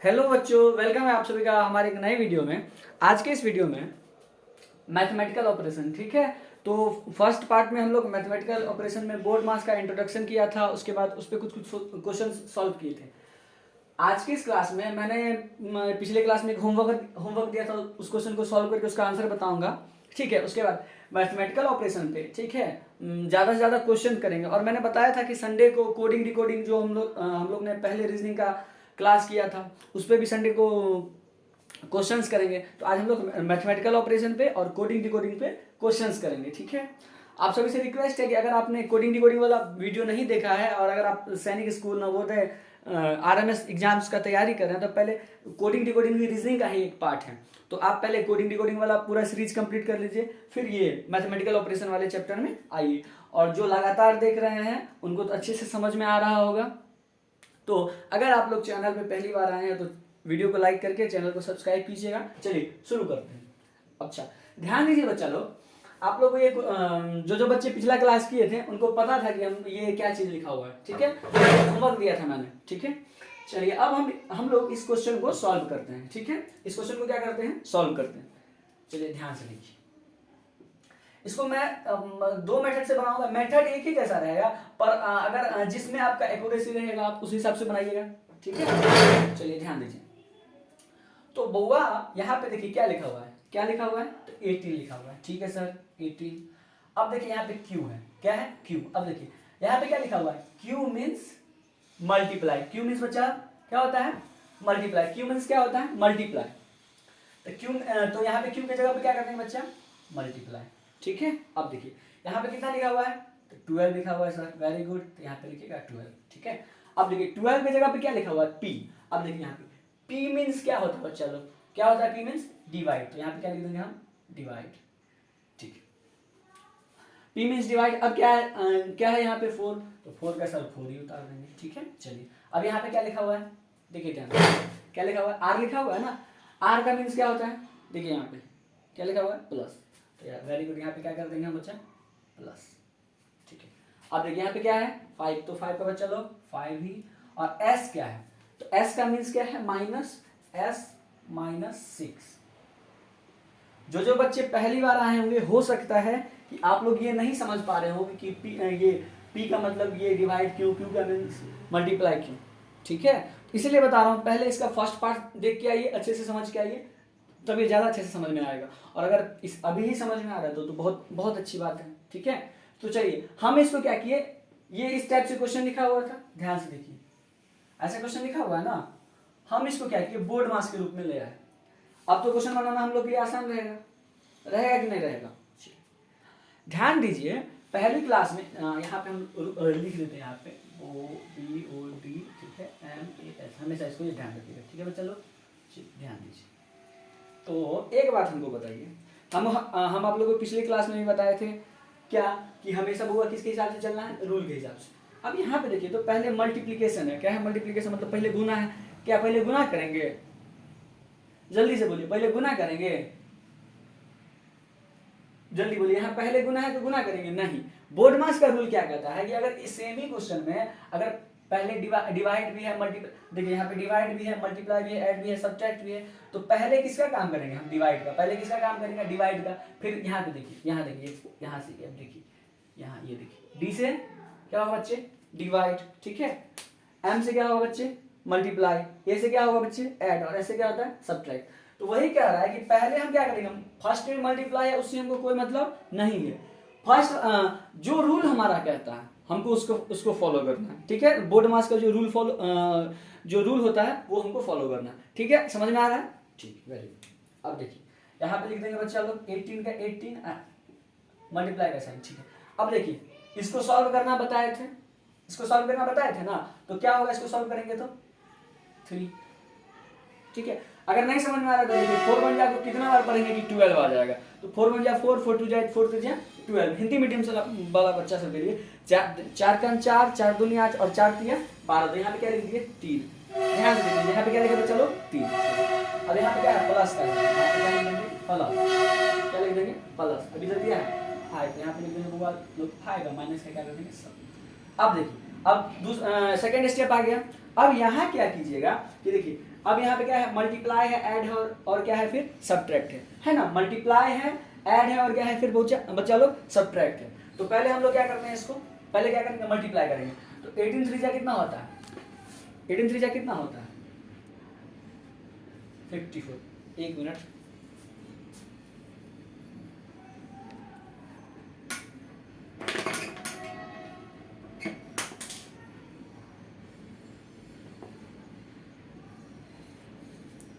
Hello बच्चों, welcome है आप सभी का हमारे एक नए वीडियो में। आज के इस वीडियो में मैथमेटिकल ऑपरेशन, ठीक है। तो फर्स्ट पार्ट में हम लोग मैथमेटिकल ऑपरेशन में बोर्ड मास का इंट्रोडक्शन किया था, उसके बाद उस पर कुछ क्वेश्चन सॉल्व किए थे। आज की इस क्लास में मैंने पिछले क्लास में एक होमवर्क दिया था, उस क्वेश्चन को सॉल्व करके उसका आंसर बताऊंगा, ठीक है। उसके बाद मैथमेटिकल ऑपरेशन पे, ठीक है, ज़्यादा से ज़्यादा क्वेश्चन करेंगे। और मैंने बताया था कि संडे को कोडिंग डिकोडिंग जो हम लोग ने पहले रीजनिंग का क्लास किया था, उस पर भी संडे को क्वेश्चंस करेंगे। तो आज हम लोग मैथमेटिकल ऑपरेशन पे और कोडिंग डिकोडिंग पे क्वेश्चंस करेंगे, ठीक है। आप सभी से रिक्वेस्ट है कि अगर आपने कोडिंग डिकोडिंग वाला वीडियो नहीं देखा है और अगर आप सैनिक स्कूल नवोदय आरएमएस एग्जाम्स का तैयारी कर रहे हैं, तो पहले कोडिंग डिकोडिंग भी रीजनिंग का ही एक पार्ट है। तो आप पहले कोडिंग डिकोडिंग वाला पूरा सीरीज कंप्लीट कर लीजिए, फिर ये मैथमेटिकल ऑपरेशन वाले चैप्टर में आइए। और जो लगातार देख रहे हैं उनको तो अच्छे से समझ में आ रहा होगा। तो अगर आप लोग चैनल पे पहली बार आए हैं तो वीडियो को लाइक करके चैनल को सब्सक्राइब कीजिएगा। चलिए शुरू करते हैं। अच्छा, ध्यान दीजिए बच्चा लोग, आप लोग को ये जो बच्चे पिछला क्लास किए थे उनको पता था कि हम ये क्या चीज लिखा हुआ है, ठीक है। होमवर्क दिया था मैंने, ठीक है। चलिए अब हम लोग इस क्वेश्चन को सॉल्व करते हैं, ठीक है। इस क्वेश्चन को क्या करते हैं, सॉल्व करते हैं। चलिए ध्यान से देखिए, इसको मैं दो मेथड से बनाऊंगा। मेथड एक ही जैसा रहेगा, पर अगर जिसमें आपका एक्यूरेसी रहेगा आप उस हिसाब से बनाइएगा, ठीक है। चलिए ध्यान दीजिए। तो बउआ यहाँ पे देखिए क्या लिखा हुआ है, क्या लिखा हुआ है, तो 18 लिखा हुआ है, ठीक है सर 18। अब देखिए यहाँ पे Q है, क्या है Q। अब देखिए यहाँ पे क्या लिखा हुआ है, Q means multiply. Q means बच्चा क्या होता है, मल्टीप्लाई। Q मीन्स क्या होता है, मल्टीप्लाई। तो Q तो यहाँ पे Q की जगह पे क्या करते हैं बच्चा, मल्टीप्लाई, ठीक है। अब देखिए यहाँ पे कितना लिखा हुआ है, तो 12 लिखा हुआ है सर, वेरी गुड। तो यहाँ पे लिखिएगा 12, ठीक है। अब देखिए 12 की जगह पे क्या लिखा हुआ है, P। अब देखिए यहाँ पे P मीन्स क्या होता है बच्चा लोग, क्या होता है P मीन्स डिवाइड। तो यहाँ पे क्या लिख देंगे हम, डिवाइड, ठीक है। P means divide. अब क्या है यहाँ पे 4, तो 4 का सर 4 ही उतार देंगे, ठीक है। चलिए अब यहाँ पे क्या लिखा हुआ है, देखिए ध्यान, क्या लिखा हुआ है, R लिखा हुआ है ना। R का मीन्स क्या होता है, देखिए यहाँ पे क्या लिखा हुआ है, प्लस। तो यार वेरी गुड, यहाँ पे क्या कर देंगे हम बच्चा, प्लस, ठीक है। अब देखिए यहाँ पे क्या है 5, तो 5 का बच्चा लोग 5 ही। और S क्या है, तो S का मीन्स क्या है, माइनस, S माइनस 6। जो बच्चे पहली बार आए होंगे हो सकता है कि आप लोग ये नहीं समझ पा रहे हो कि ये P का मतलब ये डिवाइड क्यों, Q का मीन्स मल्टीप्लाई क्यों, ठीक है। इसलिए बता रहा हूँ, पहले इसका फर्स्ट पार्ट देख के आइए, अच्छे से समझ के आइए, तब ये ज़्यादा अच्छे से समझ में आएगा। और अगर इस अभी ही समझ में आ रहा है तो बहुत बहुत अच्छी बात है, ठीक है। तो चलिए हम इसको क्या किए, ये इस टाइप से क्वेश्चन लिखा हुआ था, ध्यान से देखिए, ऐसा क्वेश्चन लिखा हुआ है ना। हम इसको क्या किए, बोर्ड मास के रूप में ले आए। अब तो क्वेश्चन बनाना हम लोग के लिए आसान रहेगा, रहेगा कि नहीं रहेगा। ध्यान दीजिए, पहली क्लास में यहाँ पे हम लिख देते हैं, यहाँ पे OBOD, ठीक है, MAS, हमेशा इसको ये ध्यान रखिएगा, ठीक है बच्चा लोग, ध्यान दीजिए। तो एक बात हमको बताइए, हम आप लोगों को पिछली क्लास में भी बताए थे क्या, कि हमेशा बुआ किसके हिसाब से चलना है, रूल के हिसाब से। अब यहाँ पे देखिए, तो पहले मल्टीप्लिकेशन है, क्या है मल्टीप्लिकेशन, मतलब पहले गुना है। क्या पहले गुना करेंगे, जल्दी से बोलिए, पहले गुना करेंगे, जल्दी बोलिए। यहाँ पहले गुना है तो गुना करेंगे, नहीं। बोर्ड मास का रूल क्या कहता है कि अगर इस सेम ही क्वेश्चन में अगर पहले डिवाइड भी है, मल्टीप्लाई, देखिए यहाँ पे डिवाइड भी है, मल्टीप्लाई भी है, ऐड भी है, सब्ट्रैक्ट भी है, तो पहले किसका काम करेंगे हम, डिवाइड का। पहले किसका काम करेंगे, डिवाइड का। फिर यहाँ पे देखिए, यहाँ देखिए, यहाँ से देखिए, यहाँ ये देखिए, डी से क्या होगा बच्चे, डिवाइड, ठीक है। एम से क्या होगा बच्चे, मल्टीप्लाई, ए से क्या होगा बच्चे, ऐड, और ऐसे क्या होता है, सब्ट्रैक्ट। तो वही कह रहा है कि पहले हम क्या करेंगे, फर्स्ट में मल्टीप्लाई है, उससे हमको कोई मतलब नहीं है। फर्स्ट जो रूल हमारा कहता है हमको उसको फॉलो करना है, ठीक है। बोर्ड मास का जो रूल होता है वो हमको फॉलो करना है, ठीक है। समझ में आ रहा है, ठीक, वेरी गुड। अब देखिए यहाँ पे लिख देंगे बच्चा लोग 18 का 18 मल्टीप्लाई का साइन, ठीक है। अब देखिए इसको सॉल्व करना बताए थे, इसको सॉल्व करना बताए थे ना, तो क्या होगा, इसको सॉल्व करेंगे तो 3, ठीक है। अगर नहीं समझ में आ रहा तो देखिए 4 1 जा को कितना बार पढ़ेंगे कि 12 आ जाएगा। तो 4 1 जा 4, 4 2 जा 4 3 जा 12। हिंदी मीडियम से वाला बच्चा सब के लिए 4 का 4, 4 दूनी 8 और 4 3 12। तो यहाँ पे क्या लिख दिए 3, ध्यान से देखिए, यहाँ पे क्या लिखे बच्चा लोग 3। अब यहाँ पे क्या है, प्लस का, यहाँ पे क्या लिख देंगे, प्लस, क्या लिख देंगे, प्लस। अभी जो दिया है 5, यहाँ पे लिख देंगे बुआ लोग 5, माइनस का क्या कर देंगे सब। अब देखिए, अब सेकंड स्टेप आ गया। अब यहाँ क्या कीजिएगा कि देखिए अब यहाँ पे क्या है, मल्टीप्लाई है, ऐड है और क्या है फिर सब्ट्रैक्ट है ना। मल्टीप्लाई है, ऐड है और क्या है फिर बच्चा लोग सब्ट्रैक्ट है। तो पहले हम लोग क्या करते हैं, इसको पहले क्या करेंगे, मल्टीप्लाई करेंगे। तो 18 3 कितना होता है, 18 3 कितना होता है 54। एक मिनट,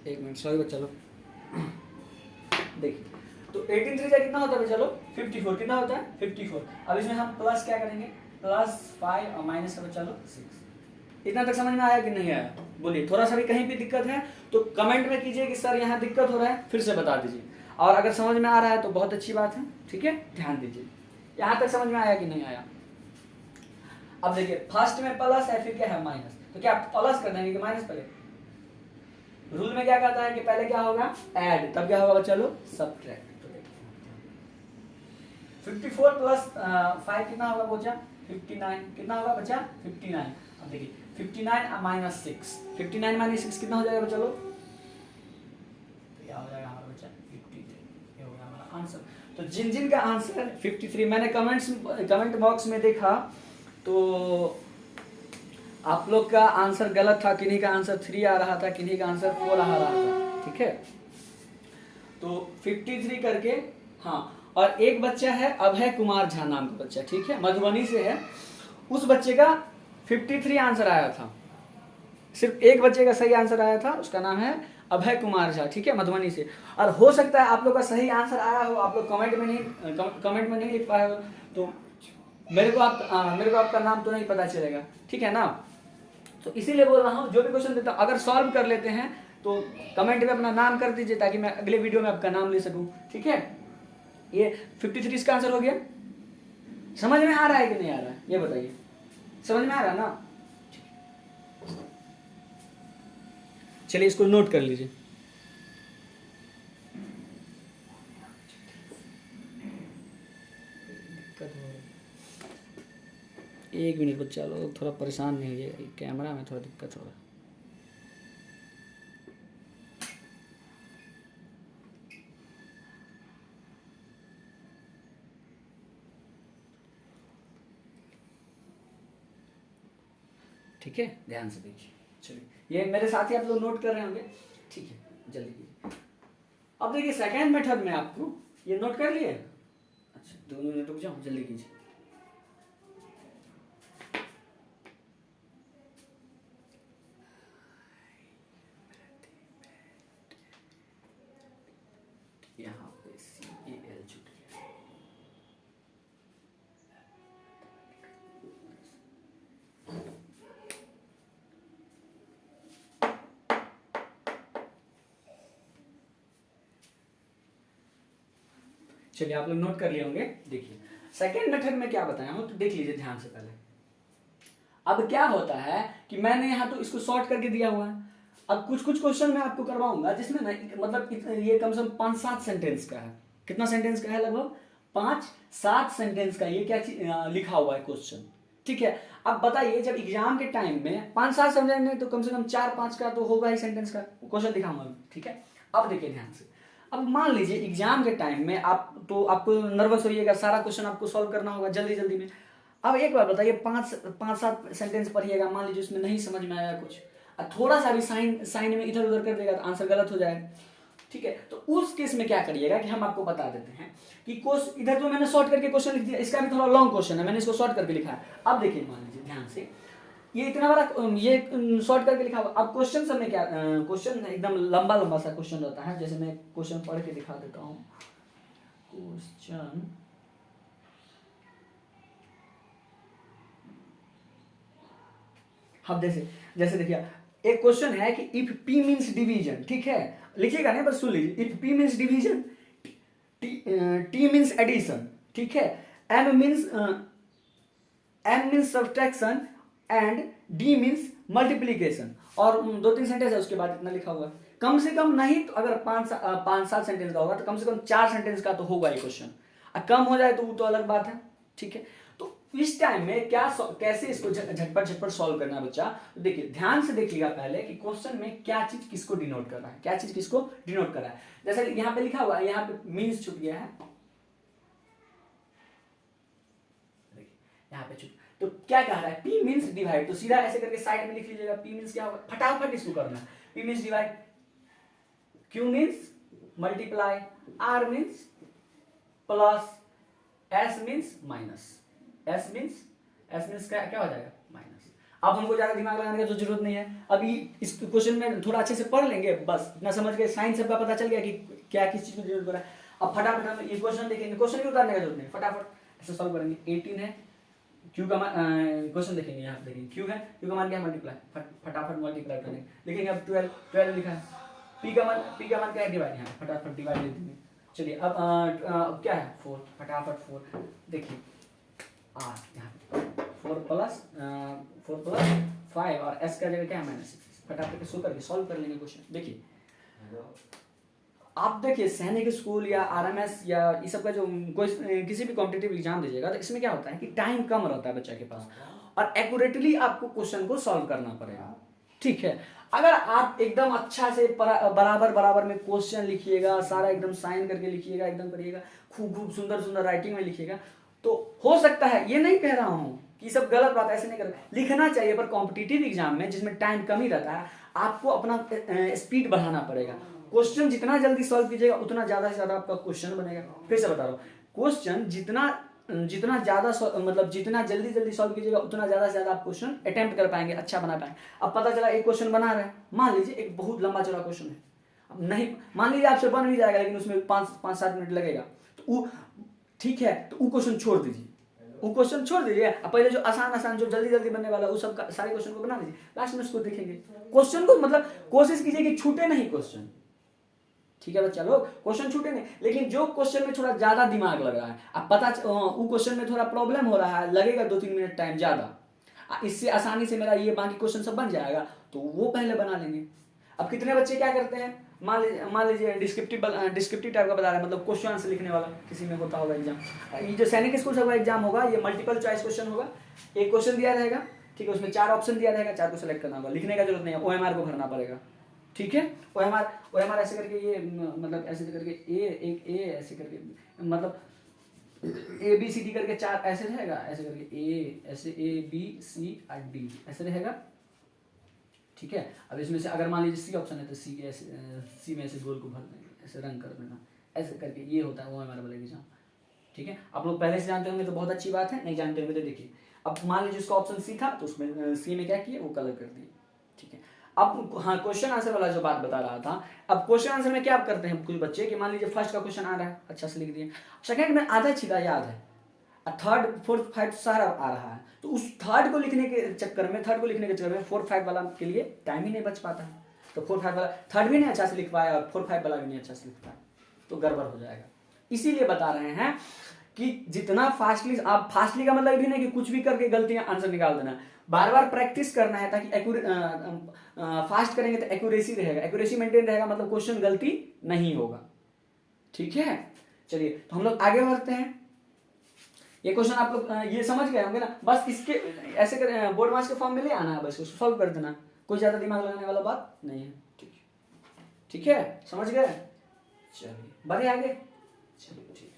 एक मिनट, सॉरी बच्चा लोग। देखिए तो 18 3 कितना होता है चलो 54, कितना होता है 54। अब इसमें हम प्लस क्या करेंगे, +5 और माइनस का चलो 6। इतना तक समझ में आया कि नहीं आया, बोलिए। थोड़ा सा भी कहीं भी दिक्कत है तो कमेंट में कीजिए कि सर यहाँ दिक्कत हो रहा है, फिर से बता दीजिए। और अगर समझ में आ रहा है तो बहुत अच्छी बात है, ठीक है, ध्यान दीजिए। यहाँ तक समझ में आया कि नहीं आया। अब देखिए फर्स्ट में प्लस है, फिर क्या है माइनस, तो क्या प्लस कर देंगे कि माइनस पहले। रूल में क्या कहता है कि पहले क्या होगा ऐड, तब क्या होगा बच्चा लोग सब्ट्रैक्ट। 54 प्लस 5 कितना होगा बच्चा 59, कितना होगा बच्चा 59। अब देखिए 59 माइनस 6, 59 माइनस 6 कितना हो जाएगा बच्चा लोग, तो क्या हो जाएगा हमारा बच्चा 53। ये होगा हमारा आंसर। तो जिन जिन का आंसर 53, मैंने कमेंट बॉक्स में देखा तो आप लोग का आंसर गलत था, किन्हीं का आंसर 3 आ रहा था, किन्हीं का आंसर 4 आ रहा था, ठीक है। तो 53 करके, हाँ। और एक बच्चा है अभय कुमार झा नाम का बच्चा, ठीक है, मधुबनी से है। उस बच्चे का 53 आंसर आया था, सिर्फ एक बच्चे का सही आंसर आया था, उसका नाम है अभय कुमार झा, ठीक है, मधुबनी से। और हो सकता है आप लोग का सही आंसर आया हो, आप लोग कमेंट में नहीं लिख पाए हो, तो मेरे को आपका नाम तो नहीं पता चलेगा, ठीक है ना। तो इसीलिए बोल रहा हूँ, जो भी क्वेश्चन देता हूँ अगर सॉल्व कर लेते हैं तो कमेंट में अपना नाम कर दीजिए, ताकि मैं अगले वीडियो में आपका नाम ले सकूँ, ठीक है। ये 53 इसका आंसर हो गया। समझ में आ रहा है कि नहीं आ रहा है, ये बताइए। समझ में आ रहा है ना, चलिए इसको नोट कर लीजिए। एक मिनट बच्चा लोग, थोड़ा परेशान नहीं होइए, कैमरा में थोड़ा दिक्कत हो रहा है। ठीक है, ध्यान से देखिए। चलिए ये मेरे साथ ही आप लोग नोट कर रहे होंगे, ठीक है, जल्दी कीजिए। अब देखिए सेकेंड मेथड में आपको ये नोट कर लिए, अच्छा 2 मिनट रुक जाओ, जल्दी कीजिए। यहाँ पे CAL छूट गया। चलिए आप लोग नोट कर लिए होंगे। देखिए सेकेंड मेथड में क्या बताया हूं, तो देख लीजिए ध्यान से पहले। अब क्या होता है कि मैंने यहाँ तो इसको शॉर्ट करके दिया हुआ है। अब कुछ क्वेश्चन मैं आपको करवाऊंगा जिसमें ना मतलब ये कम से कम 5-7 सेंटेंस का है। कितना सेंटेंस का है, लगभग 5-7 सेंटेंस का ये क्या लिखा हुआ है क्वेश्चन, ठीक है। अब बताइए जब एग्जाम के टाइम में 5-7 सेंटेंस नहीं तो कम से कम 4-5 का तो होगा ही सेंटेंस का क्वेश्चन दिखाऊंगा, ठीक है। अब देखिए ध्यान से, अब मान लीजिए एग्जाम के टाइम में आपको नर्वस होइएगा, सारा क्वेश्चन आपको सॉल्व करना होगा जल्दी जल्दी में। अब एक बार बताइए 5-7 सेंटेंस पढ़िएगा, मान लीजिए उसमें नहीं समझ में आया कुछ, थोड़ा सा भी साइन में इधर उधर कर देगा तो आंसर गलत हो जाएगा, ठीक है। तो उस केस में क्या करिएगा कि हम आपको बता देते हैं कि इधर तो मैंने शॉर्ट करके क्वेश्चन लिख दिया, इसका भी थोड़ा लॉन्ग क्वेश्चन है, मैंने इसको शॉर्ट करके लिखा है। अब देखिए मान लीजिए ध्यान से, ये इतना बड़ा ये शॉर्ट करके लिखा हुआ। अब क्वेश्चन सब में क्या क्वेश्चन एकदम लंबा लंबा सा क्वेश्चन रहता है। जैसे मैं क्वेश्चन पढ़ के दिखा देता हूँ। क्वेश्चन अब जैसे देखिए एक क्वेश्चन है कि इफ P मीन्स डिवीजन, ठीक है, लिखिएगा नहीं बस सुन लीजिए। If P means division, T means addition, ठीक है, M means subtraction and D means multiplication. और 2-3 सेंटेंस है उसके बाद इतना लिखा हुआ है। कम से कम नहीं तो अगर 5-7 सेंटेंस का होगा तो कम से कम 4 सेंटेंस का तो होगा ये क्वेश्चन। कम हो जाए तो वो तो अलग बात है, ठीक है। तो इस टाइम में क्या कैसे इसको झटपट झटपट सॉल्व करना है बच्चा। तो देखिए ध्यान से देखिएगा पहले कि क्वेश्चन में क्या चीज किसको डिनोट कर रहा है, क्या चीज किसको डिनोट कर रहा है। जैसे यहाँ पे लिखा हुआ है, यहाँ पे मीन्स छूट गया है, देखिए यहाँ पे छूट, तो क्या कह रहा है, पी मीन्स डिवाइड, तो सीधा ऐसे करके साइड में लिख लीजिएगा। पी मीन्स क्या होगा, फटाफट इसको करना है। P means divide, Q means multiply, R means plus, S means minus, S means क्या क्या हो जाएगा, माइनस। अब हमको ज्यादा दिमाग लगाने की तो जरूरत नहीं है, अभी इस क्वेश्चन में थोड़ा अच्छे से पढ़ लेंगे, बस इतना समझ गए, साइन सबका पता चल गया कि क्या किस चीज में जरूरत पड़ा है। अब फटाफट हम ये क्वेश्चन देखेंगे, क्वेश्चन भी उतारने की जरूरत नहीं, फटाफट ऐसे सॉल्व करेंगे। 18 है, क्यू का मान, क्वेश्चन देखेंगे, यहाँ पे देखेंगे क्यू है, क्यू का मान क्या है, मल्टीप्लाई, फटाफट मल्टीप्लाई करेंगे। देखेंगे अब 12 लिखा है, पी का मान क्या है, डिवाइड, यहाँ फटाफट डिवाइड दे देंगे। चलिए अब क्या है, 4, फटाफट 4, देखिए आर यहाँ 4 प्लस 5 और एस का जगह क्या है, -6, फटाफट शो करके सॉल्व कर लेंगे क्वेश्चन। देखिए आप देखिए सैनिक स्कूल या आरएमएस या ये सब का जो कोई किसी भी कॉम्पिटिटिव एग्जाम दीजिएगा तो इसमें क्या होता है कि टाइम कम रहता है बच्चा के पास और एक्यूरेटली आपको क्वेश्चन को सॉल्व करना पड़ेगा, ठीक है। अगर आप एकदम अच्छा से बराबर में क्वेश्चन लिखिएगा, सारा एकदम साइन करके लिखिएगा, एकदम करिएगा, खूब सुंदर राइटिंग में लिखिएगा, तो हो सकता है, ये नहीं कह रहा हूँ कि सब गलत बात, ऐसे नहीं कर, लिखना चाहिए, पर कॉम्पिटिटिव एग्जाम में जिसमें टाइम कम ही रहता है आपको अपना स्पीड बढ़ाना पड़ेगा। क्वेश्चन जितना जल्दी सॉल्व कीजिएगा उतना ज्यादा से ज्यादा आपका क्वेश्चन बनेगा। फिर से बता रहा हूँ, क्वेश्चन जितना ज्यादा मतलब जितना जल्दी सॉल्व कीजिएगा उतना ज्यादा से ज्यादा आप क्वेश्चन अटेम्प्ट कर पाएंगे, अच्छा बना पाएंगे। अब पता चला एक क्वेश्चन बना रहे हैं, मान लीजिए एक बहुत लंबा चौड़ा क्वेश्चन है, अब नहीं मान लीजिए आपसे बन भी जाएगा लेकिन उसमें 5-7 मिनट लगेगा, तो ठीक है, तो वो क्वेश्चन छोड़ दीजिए, वो क्वेश्चन छोड़ दीजिए। पहले जो आसान जो जल्दी बनने वाला है वो सब सारे क्वेश्चन को बना लीजिए, लास्ट में उसको देखेंगे। क्वेश्चन को मतलब कोशिश कीजिए कि छूटे नहीं क्वेश्चन, ठीक है बच्चा लोग, क्वेश्चन छूटे नहीं। लेकिन जो क्वेश्चन में थोड़ा ज्यादा दिमाग लग रहा है, अब पता वो क्वेश्चन में थोड़ा प्रॉब्लम हो रहा है, लगेगा 2-3 मिनट टाइम ज्यादा, इससे आसानी से मेरा ये बाकी क्वेश्चन सब बन जाएगा, तो वो पहले बना लेंगे। अब कितने बच्चे क्या करते हैं, मान लीजिए डिस्क्रिप्टिव टाइप का बता रहे हैं, मतलब क्वेश्चन आंसर लिखने वाला, किसी में होता होगा एग्जाम, ये जो सैनिक स्कूल का एग्जाम होगा ये मल्टीपल चॉइस क्वेश्चन होगा, एक क्वेश्चन दिया रहेगा, ठीक है, उसमें 4 ऑप्शन दिया रहेगा, 4 को सेलेक्ट करना होगा, लिखने का जरूरत नहीं है, OMR को भरना पड़ेगा, ठीक है। OMR ऐसे करके ये मतलब ऐसे करके ए ऐसे करके मतलब ABCD करके 4 ऐसे रहेगा, ऐसे करके ABCD ऐसे रहेगा, ठीक है। अब इसमें से अगर मान लीजिए C ऑप्शन है तो C में ऐसे गोल को भर देंगे, ऐसे रंग कर देना, ऐसे करके ये होता है OMR वाले एग्जाम, ठीक है। आप लोग पहले से जानते होंगे तो बहुत अच्छी बात है, नहीं जानते होंगे तो देखिए, अब मान लीजिए उसका ऑप्शन C था तो उसमें C में क्या किया, वो कलर कर दिए, ठीक है। अब हाँ, क्वेश्चन आंसर वाला जो बात बता रहा था, अब क्वेश्चन आंसर में क्या करते हैं कुछ बच्चे कि मान लीजिए फर्स्ट का क्वेश्चन आ रहा है, अच्छा से लिख दिए, सेकंड में आधा चीज़ा याद है, थर्ड 4th 5 सारा आ रहा है, तो उस थर्ड को लिखने के चक्कर में 4 5 वाला के लिए टाइम ही नहीं बच पाता है, तो 4 5 वाला थर्ड भी नहीं अच्छा से लिख पाया और 4 5 वाला भी नहीं अच्छा से लिख पाया, तो गड़बड़ हो जाएगा। इसीलिए बता रहे हैं कि जितना फास्टली, आप फास्टली का मतलब भी नहीं कि कुछ भी करके गलतियां आंसर निकाल देना, बार प्रैक्टिस करना है ताकि फास्ट करेंगे तो एक्यूरेसी रहेगा, एक्यूरेसी मेंटेन रहेगा, मतलब क्वेश्चन गलती नहीं होगा, ठीक है। चलिए तो हम लोग आगे बढ़ते हैं। ये क्वेश्चन आप लोग ये समझ गए होंगे ना, बस इसके ऐसे कर बोर्ड मार्क्स के फॉर्म में ले आना है, बस उसको सॉल्व कर देना, कोई ज्यादा दिमाग लगाने वाला बात नहीं है, ठीक है, समझ गए। चलिए बढ़े आगे, चलिए ठीक है।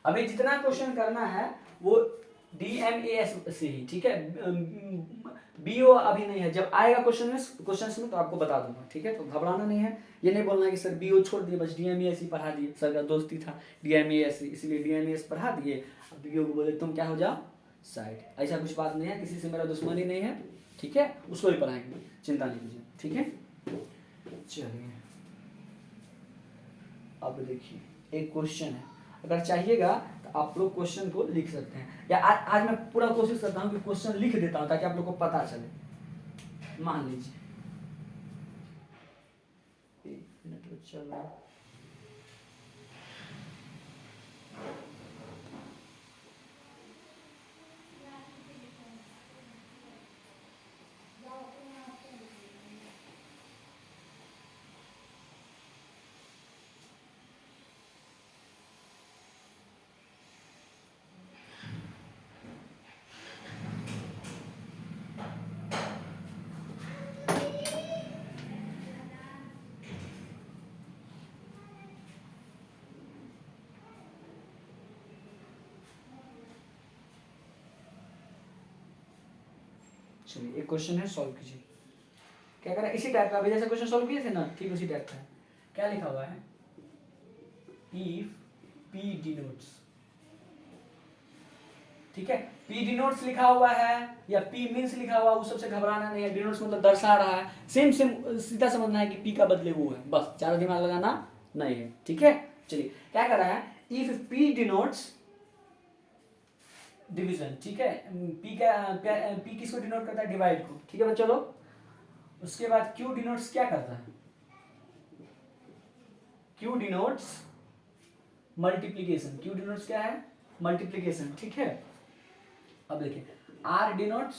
अभी जितना क्वेश्चन करना है वो DMAS से ही, ठीक है, BO अभी नहीं है, जब आएगा क्वेश्चन में तो आपको बता दूंगा, ठीक है, तो घबराना नहीं है, ये नहीं बोलना है कि सर BO छोड़ दिए, बस DMAS ही पढ़ा दिए, सर का दोस्ती था DMAS इसलिए DMAS पढ़ा दिए, अब BO को बोले तुम क्या हो जाओ साइड, ऐसा कुछ बात नहीं है, किसी से मेरा दुश्मनी नहीं है, ठीक है, उसको ही पढ़ाएंगे, चिंता नहीं कीजिए, ठीक है। चलिए अब देखिए एक क्वेश्चन है, अगर चाहिएगा तो आप लोग क्वेश्चन को लिख सकते हैं, या आज मैं पूरा कोशिश करता हूँ कि क्वेश्चन लिख देता हूँ ताकि आप लोग को पता चले। मान लीजिए एक मिनट चलो, चलिए एक क्वेश्चन है, सॉल्व कीजिए। क्या करें, इसी टाइप का अभी जैसे क्वेश्चन सॉल्व किए थे ना, ठीक उसी टाइप का है। क्या लिखा हुआ है, इफ P डिनोट्स, ठीक है, P डिनोट्स लिखा हुआ है या P मीन्स लिखा हुआ, उस सबसे घबराना नहीं है। डिनोट्स मतलब दर्शा रहा है, सेम सेम सीधा समझना है कि P का बदले वो है, बस ज्यादा दिमाग लगाना नहीं है, ठीक है। चलिए क्या कर रहा है, इफ P डिनोट्स डिवीजन, ठीक है, P किसको डिनोट करता है, डिवाइड को, ठीक है बच्चों लोग। उसके बाद Q डिनोट्स क्या करता है, Q denotes multiplication, Q denotes क्या है, मल्टीप्लीकेशन, ठीक है। अब देखिए R denotes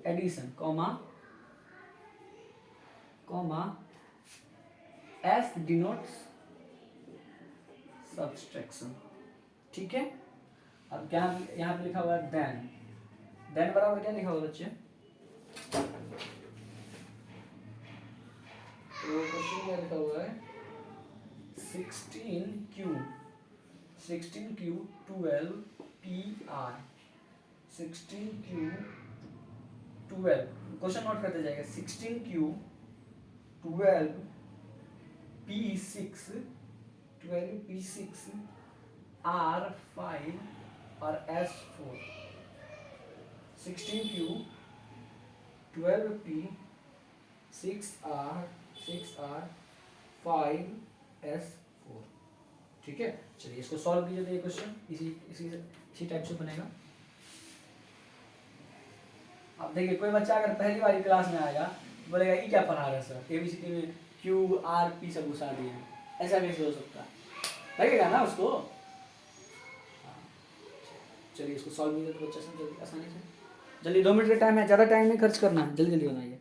addition, comma S denotes subtraction, ठीक है। अब क्या यहाँ पे लिखा हुआ है देन बराबर क्या लिखा हुआ बच्चे, तो क्वेश्चन क्या लिखा हुआ है, 16Q 12PR 16Q 12, question note करते जाएगा, 16Q 12P6 R5 और S4, 16Q 12P 6R 5S4, ठीक है। चलिए इसको सॉल्व कीजिए, तो ये क्वेश्चन इसी टाइप से बनेगा। अब देखिए कोई बच्चा अगर पहली बार क्लास में आएगा बोलेगा ये क्या पढ़ा रहे सर, ABCD में QR P सब घुसा दिए हैं, ऐसा कैसे हो सकता है, लगेगा ना उसको। चलिए इसको सॉल्व कीजिए तो बच्चा समझ आसानी से, जल्दी 2 मिनट का टाइम है, ज़्यादा टाइम नहीं खर्च करना है, जल्दी जल्दी बनाइए।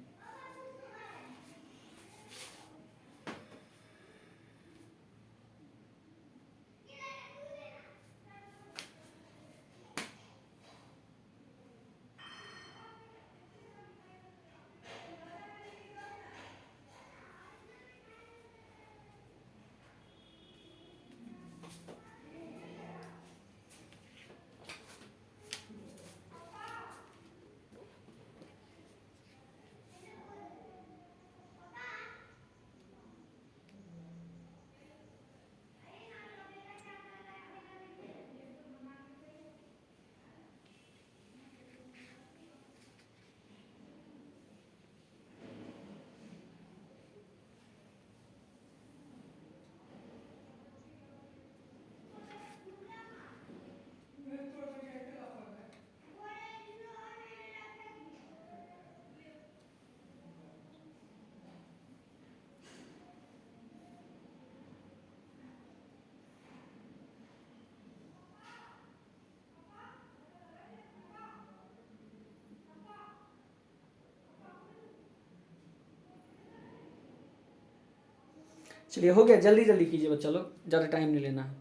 चलिए हो गया, जल्दी जल्दी कीजिए बच्चा लोग, ज़्यादा टाइम नहीं लेना है।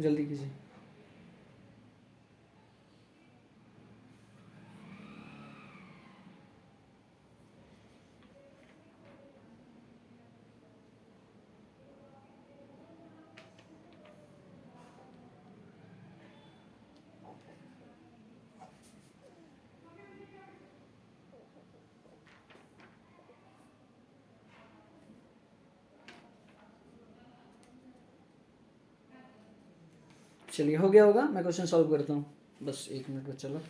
जल्दी कीजिए। चलिए हो गया होगा, मैं क्वेश्चन सॉल्व करता हूँ, बस 1 मिनट बच्चा लोग।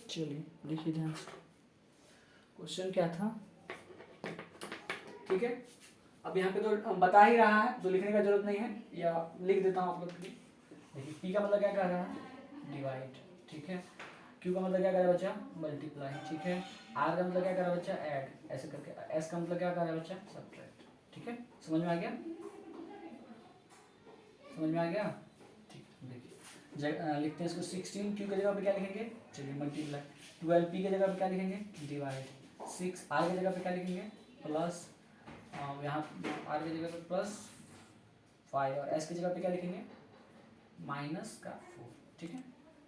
चलिए देखिए ध्यान से, क्वेश्चन क्या था, ठीक है। अब यहाँ पे तो बता ही रहा है, तो लिखने का जरूरत नहीं है, या लिख देता हूँ आप लोग के लिए। देखिए P का मतलब क्या कर रहा है, डिवाइड, ठीक है। Q का मतलब क्या कर रहा है बच्चा, मल्टीप्लाई, ठीक है। R का मतलब क्या कर रहा है बच्चा, ऐड, ऐसे करके। S का मतलब क्या कर रहा है बच्चा, सब्ट्रैक्ट, ठीक है। समझ में आ गया, समझ में आ गया, ठीक। देखिए लिखते हैं इसको, 16 Q की जगह पे क्या लिखेंगे, चलिए मल्टीप्लाई, 12 P की जगह पे क्या लिखेंगे, डिवाइड, 6 R की जगह पे क्या लिखेंगे, प्लस, यहाँ R की जगह पे प्लस 5, और S की जगह पे क्या लिखेंगे, माइनस का 4, ठीक है,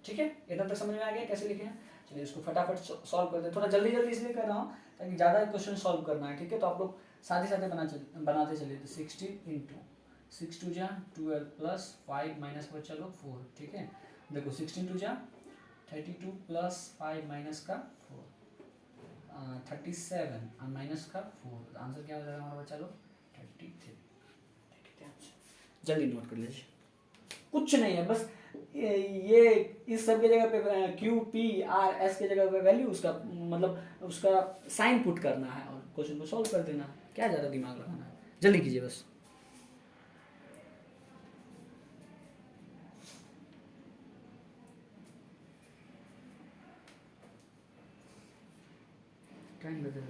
ठीक है। इधर तक समझ में आ गया कैसे लिखे हैं। चलिए इसको फटाफट सॉल्व करते हैं, थोड़ा जल्दी जल्दी इसलिए कर रहा हूँ ताकि ज़्यादा क्वेश्चन सॉल्व करना है, ठीक है। तो आप लोग साथ ही साथ बनाते चलिए। तो 16 इंटू 6 टू जा 12 प्लस 5 माइनस बच्चा लोग 4, ठीक है। देखो 16 टू जा 32 प्लस 5 माइनस का 4 37 और माइनस का 4, आंसर क्या हो जाएगा हमारा बच्चा लोग 33, ठीक है। जल्दी नोट कर लीजिए, कुछ नहीं है, बस ये इस सब की जगह पे क्यू पी आर एस की जगह पे वैल्यू उसका मतलब उसका साइन पुट करना है और क्वेश्चन को सॉल्व कर देना है। क्या ज़्यादा दिमाग लगाना है, जल्दी कीजिए बस। टाइम बदल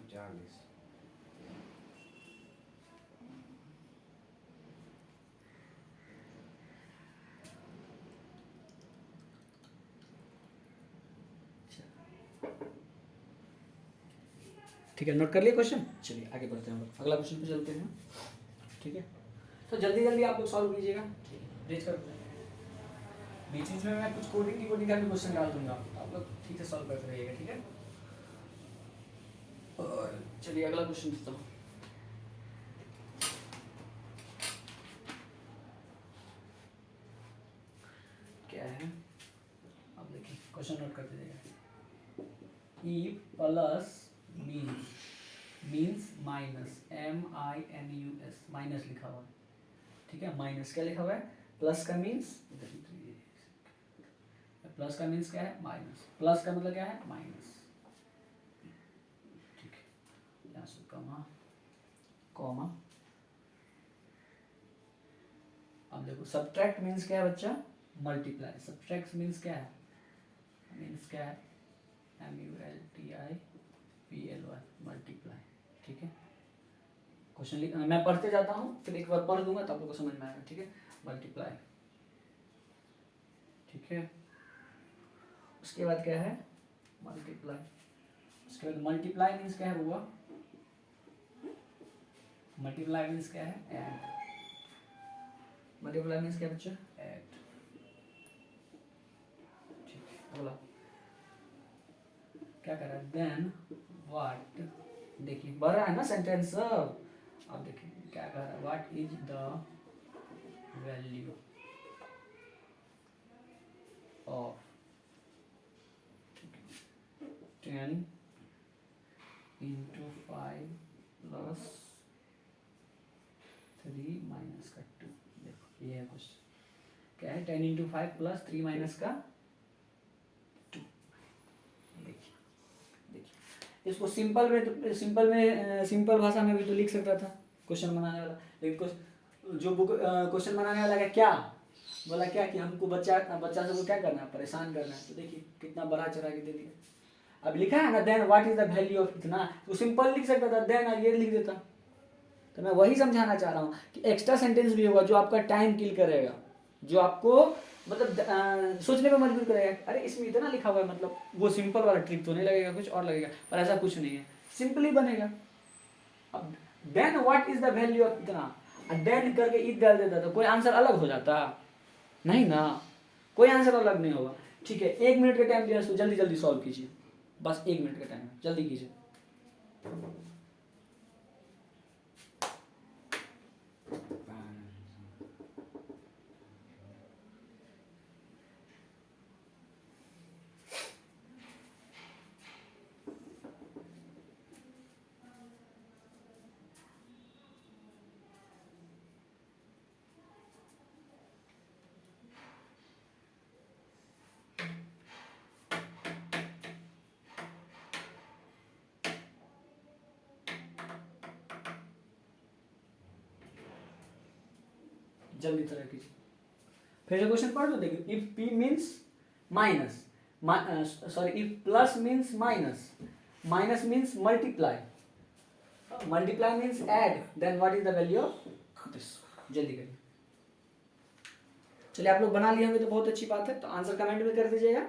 40। ठीक है, नोट कर लिए क्वेश्चन। चलिए आगे बढ़ते हैं हम लोग, अगला क्वेश्चन पे चलते हैं, ठीक है। तो जल्दी जल्दी आप लोग सॉल्व कीजिएगा, ठीक है। रेज कर बीच बीच में मैं कुछ कोडिंग का भी क्वेश्चन डाल दूंगा, आप लोग ठीक से सॉल्व करते रहिएगा, ठीक है। और चलिए अगला क्वेश्चन देता हूँ। क्या है, अब देखिए क्वेश्चन नोट कर दीजिएगा। E plus means minus MINUS minus लिखा हुआ है, ठीक है। माइनस क्या लिखा हुआ है, प्लस का मीन्स, प्लस का मीन्स क्या है माइनस, प्लस का मतलब क्या है माइनस, ठीक है। यहाँ से कॉमा कॉमा। अब देखो सब्ट्रैक्ट मीन्स क्या है बच्चा, मल्टीप्लाई। सब्ट्रैक्ट मीन्स क्या है, मीन्स क्या है MULTIPLY मल्टीप्लाई, ठीक है। क्वेश्चन मैं पढ़ते जाता हूँ, फिर एक बार पढ़ दूंगा तो आप लोग को समझ में आएगा, ठीक है। मल्टीप्लाई, ठीक है। उसके बाद क्या है मल्टीप्लाई, उसके बाद मल्टीप्लाई मीन्स क्या है हुआ, मल्टीप्लाई मीन्स क्या है ऐड, मल्टीप्लाई मीन्स क्या है बच्चा ऐड, ठीक है। अगला क्या कर रहा है, देन व्हाट, देखिए बढ़ रहा है ना सेंटेंस। अब देखिए क्या कर रहा है, what is the value of 10 into 5 plus 3 minus का 2। देखो ये है क्वेश्चन, क्या है 10 इंटू 5 प्लस 3 माइनस का 2। देखिए देखिए इसको सिंपल भाषा में भी तो लिख सकता था क्वेश्चन बनाने वाला, लेकिन जो बुक क्वेश्चन बनाने वाला का क्या बोला, क्या कि हमको बच्चा सबको क्या करना है, परेशान करना है। तो देखिए कितना बड़ा चढ़ा के दे दिया। अब लिखा है ना then what is the value of इतना, तो सिंपल लिख सकता था देन और ये लिख देता। तो मैं वही समझाना चाह रहा हूँ कि एक्स्ट्रा सेंटेंस भी होगा जो आपका टाइम किल करेगा, जो आपको मतलब सोचने पे मजबूर करेगा। अरे इसमें इतना लिखा हुआ है, मतलब वो सिंपल वाला ट्रिक तो नहीं लगेगा, कुछ और लगेगा, पर ऐसा कुछ नहीं है, सिंपली बनेगा। अब then what is the value of इतना, देन करके ईद डाल देता तो कोई आंसर अलग हो जाता नहीं ना, कोई आंसर अलग नहीं होगा, ठीक है। 1 मिनट का टाइम दिया, इसको जल्दी जल्दी सॉल्व कीजिए, बस 1 मिनट का टाइम है, जल्दी कीजिए। जल्दी तरह कीजिए, फिर से क्वेश्चन पढ़ लो। देखिए if p means minus, sorry if plus means minus, minus means multiply, multiply means add, then what is the value of this. जल्दी करिए। चलिए आप लोग बना लिए होंगे तो बहुत अच्छी बात है, तो आंसर कमेंट में कर दीजिएगा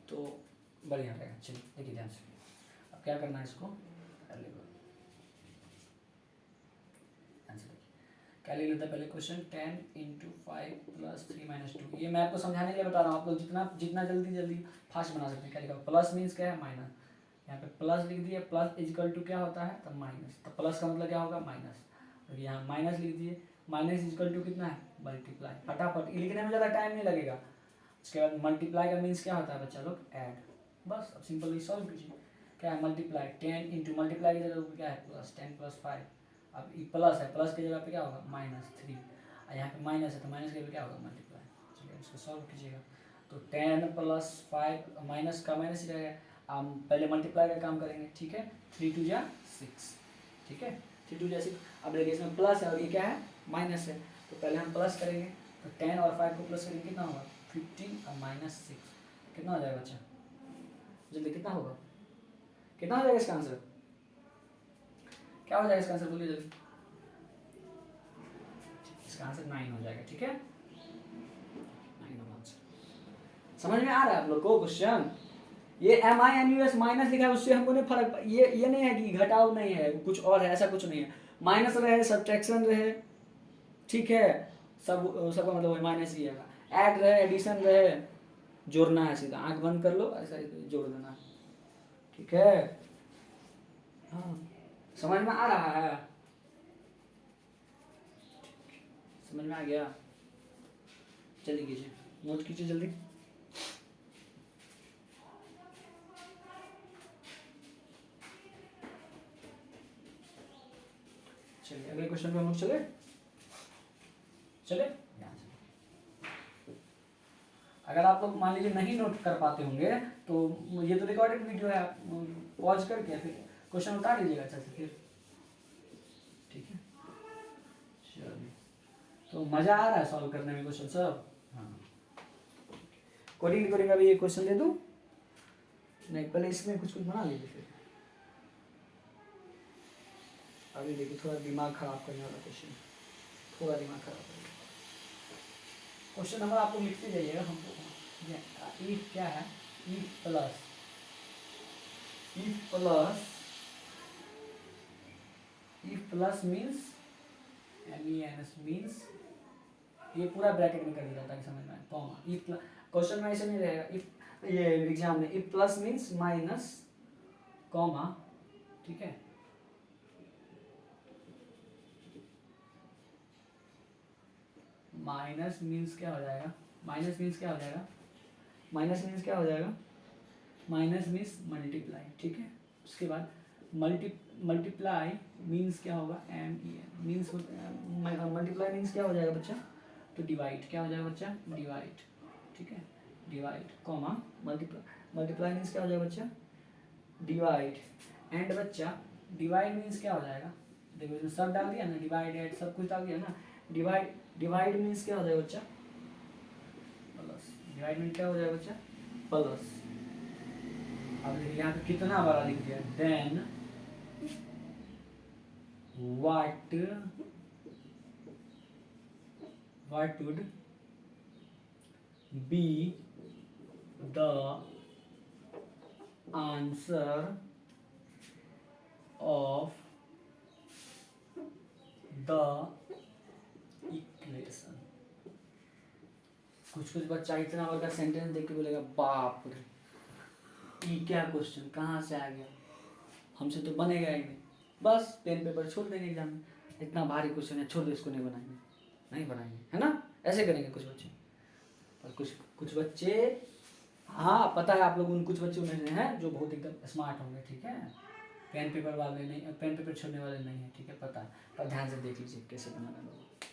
तो बढ़िया रहेगा। चलिए देखिए ध्यान से, अब क्या करना है इसको क्या ले लेता है पहले क्वेश्चन 10 इंटू 5 प्लस 3 माइनस 2। ये मैं आपको समझाने के लिए बता रहा हूँ, आप लोग जितना जितना जल्दी फास्ट बना सकते हैं। क्या लिखा प्लस मीन्स क्या है माइनस, यहाँ पे प्लस लिख दिए, प्लस इजिकल टू क्या होता है, तो माइनस, तो प्लस का मतलब क्या होगा, माइनस, और यहाँ माइनस लिख दिए, माइनस इजिकल टू कितना है, मल्टीप्लाई, फटाफट लिखने में ज़्यादा टाइम नहीं लगेगा। उसके बाद मल्टीप्लाई का मीन्स क्या होता है बच्चा लोग, ऐड, बस अब सिंपली सॉल्व कीजिए। क्या है, मल्टीप्लाई, 10 इंटू मल्टीप्लाई की जगह क्या है, प्लस 10 + 5, अब ये प्लस है, प्लस की जगह पे क्या होगा, -3, और यहाँ पे माइनस है तो माइनस के पे क्या होगा, मल्टीप्लाई। चलिए इसको सॉल्व कीजिएगा, तो 10 + 5 माइनस का माइनस ही रहेगा। हम पहले मल्टीप्लाई का काम करेंगे, ठीक है, 3 × 2 = 6, ठीक है, 3 × 2 = 6। अब देखिए इसमें प्लस है और ये क्या है, माइनस है, तो पहले हम प्लस करेंगे, तो 10 और 5 को प्लस करेंगे कितना होगा, 15 और -6, कितना हो जाएगा बच्चा, जल्दी कितना होगा, कितना हो जाएगा इसका आंसर, क्या हो जाएगा इसका आंसर, बोलिए जल्दी। इसका आंसर 9 हो जाएगा, ठीक है, 9 होगा आंसर। समझ में आ रहा है आप लोग को क्वेश्चन? ये MINUS माइनस लिखा है, उससे हमको नहीं फर्क, ये नहीं है कि घटाव नहीं है, कुछ और है, ऐसा कुछ नहीं है। माइनस रहे, सब्ट्रैक्शन रहे, ठीक है, सबका मतलब माइनस ही है। ऐड रहे, एडिशन रहे, जोड़ना है, सीधा आंख बंद कर लो, ऐसा जोड़ देना, ठीक है। हाँ, समझ में आ रहा है, समझ में आ गया, चलिए कीजिए, नोट कीजिए जल्दी। चलिए अगले क्वेश्चन पे हम लोग चले। अगर आप लोग मान लीजिए नहीं नोट कर पाते होंगे तो ये तो रिकॉर्डेड वीडियो है, आप पॉज करके फिर क्वेश्चन उतार लीजिएगा अच्छा से, फिर ठीक है। चलिए, तो मजा आ रहा है सॉल्व करने में क्वेश्चन सब? हाँ, कोडिंग अभी ये क्वेश्चन दे दूं? नहीं, पहले इसमें कुछ बना लीजिए, फिर अभी देखिए थोड़ा दिमाग खराब करने वाला क्वेश्चन, थोड़ा दिमाग खराब करेगा। क्वेश्चन नंबर आपको लिखते जाइएगा, हमको इफ क्या है, if plus means MENS means, ये पूरा ब्रैकेट में कर दिया ताकि समझ में आए, कॉमा, इफ क्वेश्चन में ऐसे नहीं रहेगा, इफ ये एग्जाम में if plus means minus, comma, ठीक है, माइनस मीन्स क्या हो जाएगा, माइनस मीन्स क्या हो जाएगा, माइनस मीन्स क्या हो जाएगा, माइनस मीन्स मल्टीप्लाई, ठीक है। उसके बाद मल्टीप्लाई मीन्स क्या होगा, MEN मीन्स, मल्टीप्लाई मीन्स क्या हो जाएगा बच्चा, तो डिवाइड, क्या हो जाएगा बच्चा, डिवाइड, ठीक है, डिवाइड, कॉमा, मल्टीप्लाई मीन्स क्या हो जाएगा बच्चा, डिवाइड, एंड बच्चा डिवाइड मीन्स क्या हो जाएगा, देखो इसमें सब डाल दिया ना, डिवाइड एड सब कुछ डाल दिया ना, डिवाइड मीन्स क्या हो जाएगा बच्चा, प्लस, डिवाइड मीन्स क्या हो जाएगा बच्चा, प्लस। अब देखिए यहाँ पे कितना बड़ा लिख दिया, then what would be the answer of the equation। कुछ बच्चा इतना बड़ा सेंटेंस देख के बोलेगा बाप रे, ये क्या क्वेश्चन कहाँ से आ गया, हमसे तो बनेगा ही नहीं, बस पेन पेपर छोड़ देंगे एग्जाम में, इतना भारी क्वेश्चन है, छोड़ दो इसको, नहीं बनाएंगे, है ना, ऐसे करेंगे कुछ बच्चे। पर कुछ बच्चे, हाँ पता है आप लोग उन कुछ बच्चों में से हैं जो बहुत एकदम स्मार्ट होंगे, ठीक है, पेन पेपर वाले नहीं, पेन पेपर छोड़ने वाले नहीं है, ठीक है, पता है, पर ध्यान से देख लीजिए कैसे बनाना लोग,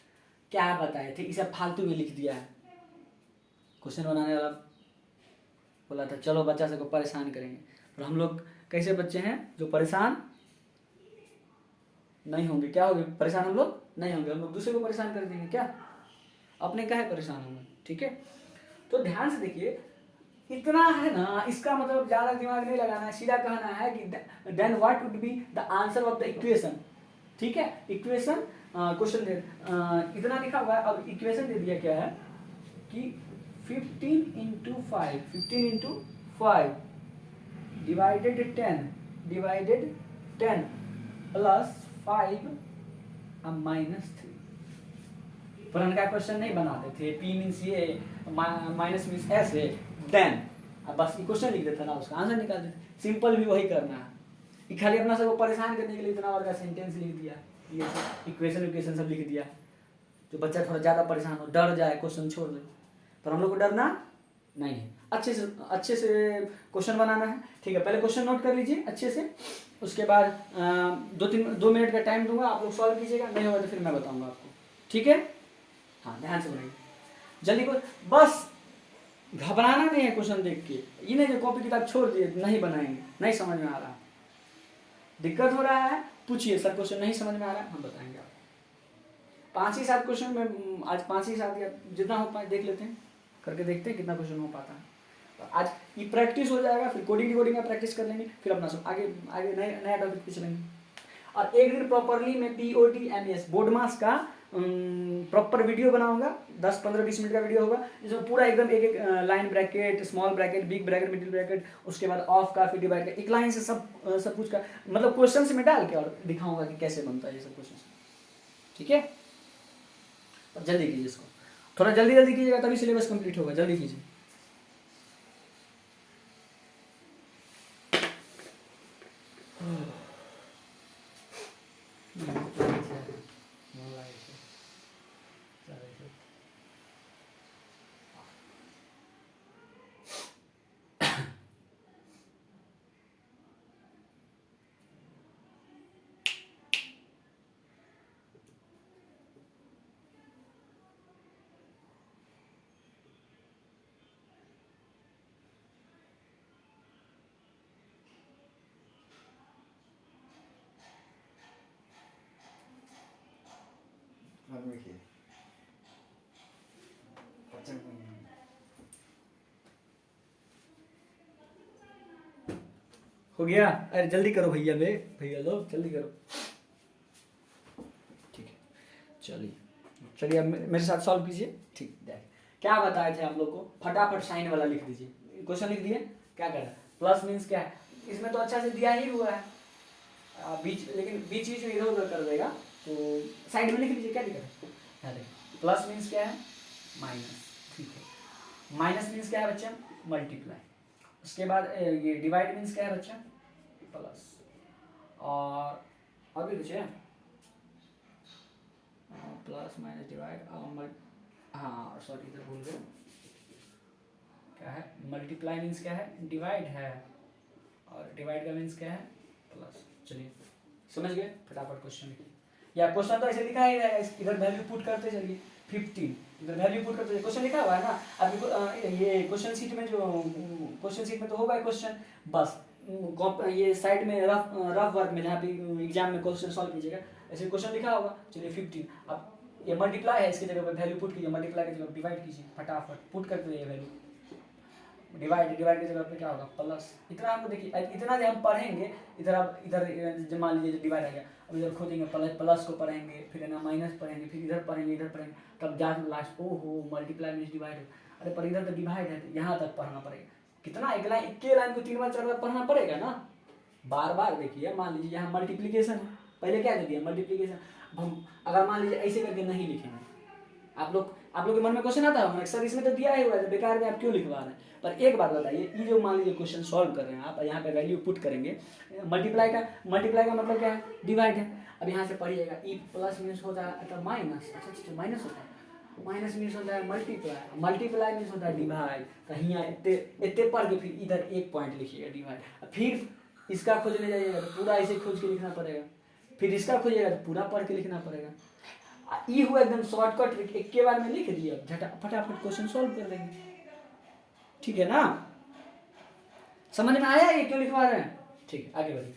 क्या बताए थे, इसे फालतू में लिख दिया है। क्वेश्चन बनाने वाला बोला था चलो बच्चा सबको परेशान करेंगे, पर हम लोग कैसे बच्चे हैं जो परेशान नहीं होंगे, क्या होंगे, परेशान हम लोग नहीं होंगे, हम लोग दूसरे को परेशान कर देंगे, क्या अपने क्या है परेशान होंगे, ठीक है। तो ध्यान से देखिए, इतना है ना, इसका मतलब ज्यादा दिमाग नहीं लगाना है, सीधा कहना है कि then what would be the answer of the equation, ठीक है, इक्वेशन क्वेश्चन दे इतना लिखा हुआ है। अब इक्वेशन दे दिया क्या है कि 15 × 5 डिवाइडेड 10 प्लस 5 -3। पुराना का क्वेश्चन नहीं बनाते थे, P मीन्स ये, माइनस मीन्स ऐसे, देन अब बस क्वेश्चन लिख देता ना, उसका आंसर निकाल देते। सिंपल भी वही करना है कि खाली अपना सबको परेशान करने के लिए इतना बड़ा सेंटेंस लिख दिया, ये इक्वेशन सब लिख दिया, जो बच्चा थोड़ा ज़्यादा परेशान हो, डर जाए, क्वेश्चन छोड़ दे। पर हम लोग को डरना नहीं है, अच्छे से क्वेश्चन बनाना है। ठीक है, पहले क्वेश्चन नोट कर लीजिए अच्छे से, उसके बाद 2 मिनट का टाइम दूंगा, आप लोग सॉल्व कीजिएगा, नहीं होगा तो फिर मैं बताऊंगा आपको। ठीक है, हाँ ध्यान से बनाइए जल्दी को, बस घबराना नहीं है क्वेश्चन देख के। ये नहीं जो कॉपी किताब छोड़ दिए नहीं बनाएंगे, नहीं समझ में आ रहा, दिक्कत हो रहा है, पूछिए सर क्वेश्चन नहीं समझ में आ रहा है, हम बताएंगे आपको। 5 ही 7 क्वेश्चन में आज 5 ही 7 या जितना हो पाए देख लेते हैं, करके देखते हैं कितना क्वेश्चन हो पाता है। तो आज ये प्रैक्टिस हो जाएगा, फिर कोडिंग का प्रैक्टिस कर लेंगे, फिर अपना सब आगे आगे नया टॉपिक पे चलेंगे। और एक दिन प्रॉपरली मैं BODMAS बोर्ड मास का प्रॉपर वीडियो बनाऊंगा, 10-15-20 मिनट का वीडियो होगा, जिसमें पूरा एकदम एक line bracket, small bracket, big bracket, middle bracket, उसके बाद ऑफ का, फिर डिवाइड का, एक लाइन से सब कुछ का मतलब क्वेश्चन से मैं डाल के और दिखाऊंगा कि कैसे बनता है ये सब क्वेश्चन। ठीक है, अब जल्दी कीजिए इसको, थोड़ा जल्दी कीजिएगा तभी सिलेबस कंप्लीट होगा, जल्दी कीजिए। हो गया, अरे जल्दी करो भैया लोग जल्दी करो। ठीक है, चलिए अब मेरे साथ सॉल्व कीजिए। ठीक, देख क्या बताए थे आप लोग को, फटाफट साइन वाला लिख दीजिए। क्वेश्चन लिख दिए, क्या कर रहा है, प्लस मीन्स क्या है, इसमें तो अच्छा से दिया ही हुआ है, लेकिन बीच में इधर उधर कर देगा, तो साइड में लिख लीजिए, क्या दिक्कत है। प्लस मीन्स क्या है, माइनस। ठीक है, माइनस मीन्स क्या है बच्चा, मल्टीप्लाई। उसके बाद ये डिवाइड मीन्स क्या है बच्चा, प्लस। और अभी कुछ है, प्लस माइनस डिवाइड, हाँ सॉरी इधर भूल गए, क्या है, मल्टीप्लाई मीन्स क्या है, डिवाइड है, और डिवाइड का मीन्स क्या है, प्लस। चलिए समझ गए, फटाफट क्वेश्चन लिखिए, या क्वेश्चन तो ऐसे लिखा ही है, इधर वैल्यू पुट करते चलिए, 15 इधर वैल्यू पुट करते, क्वेश्चन लिखा हुआ है ना अभी, ये क्वेश्चन शीट में जो क्वेश्चन शीट में तो होगा क्वेश्चन, बस ये साइड में रफ वर्क में जहाँ पे एग्जाम में क्वेश्चन सॉल्व कीजिएगा ऐसे क्वेश्चन लिखा होगा। चलिए 15, अब ये मल्टीप्लाई है, इसकी जगह पर वैल्यू पुट कीजिए, मल्टीप्लाई की जगह डिवाइड कीजिए, फटाफट पुट करके ये वैल्यू, डिवाइड की जगह पे क्या होगा, प्लस। इतना आपको देखिए, इतना जब हम पढ़ेंगे, इधर आप इधर मान लीजिए डिवाइड आ गया, अब इधर खोदेंगे प्लस को पढ़ेंगे, फिर है ना माइनस पढ़ेंगे, फिर इधर पढ़ेंगे, तब जाकर लास्ट ओहो मल्टीप्लाई मीन्स डिवाइड, अरे पर इधर तो डिवाइड है, यहाँ तक पढ़ना पड़ेगा। कितना, एक लाइन को 3 बार 4 बार पढ़ना पड़ेगा ना, बार बार। देखिए मान लीजिए यहाँ मल्टीप्लीकेशन है, पहले क्या दे दिया, मल्टीप्लीकेशन। हम अगर मान लीजिए ऐसे करके नहीं लिखेंगे, आप लोग के मन में क्वेश्चन आता है सर इसमें तो दिया ही हुआ है, बेकार में आप क्यों लिखवा रहे हैं। पर एक बात बताइए, ये जो मान लीजिए क्वेश्चन सॉल्व कर रहे हैं आप, यहाँ पे वैल्यू पुट करेंगे, मल्टीप्लाई का मतलब क्या है, डिवाइड है। अब यहाँ से पढ़िएगा, ई प्लस मीन्स होता है माइनस, अच्छा माइनस होता है, माइनस मीन्स होता है मल्टीप्लाई मीन्स होता है डिवाइड। तो यहाँ इतने पढ़ के फिर इधर एक पॉइंट लिखिएगा डिवाइड, फिर इसका खोजने जाइएगा तो पूरा ऐसे खोज के लिखना पड़ेगा, फिर इसका खोजिएगा तो पूरा पढ़ के लिखना पड़ेगा। ये हुआ एकदम शॉर्टकट, एक के बार में लिख दिया, फटाफट क्वेश्चन सॉल्व कर देंगे। ठीक है ना, समझ में आया ये क्यों लिखवा रहे हैं। ठीक है आगे बढ़िए।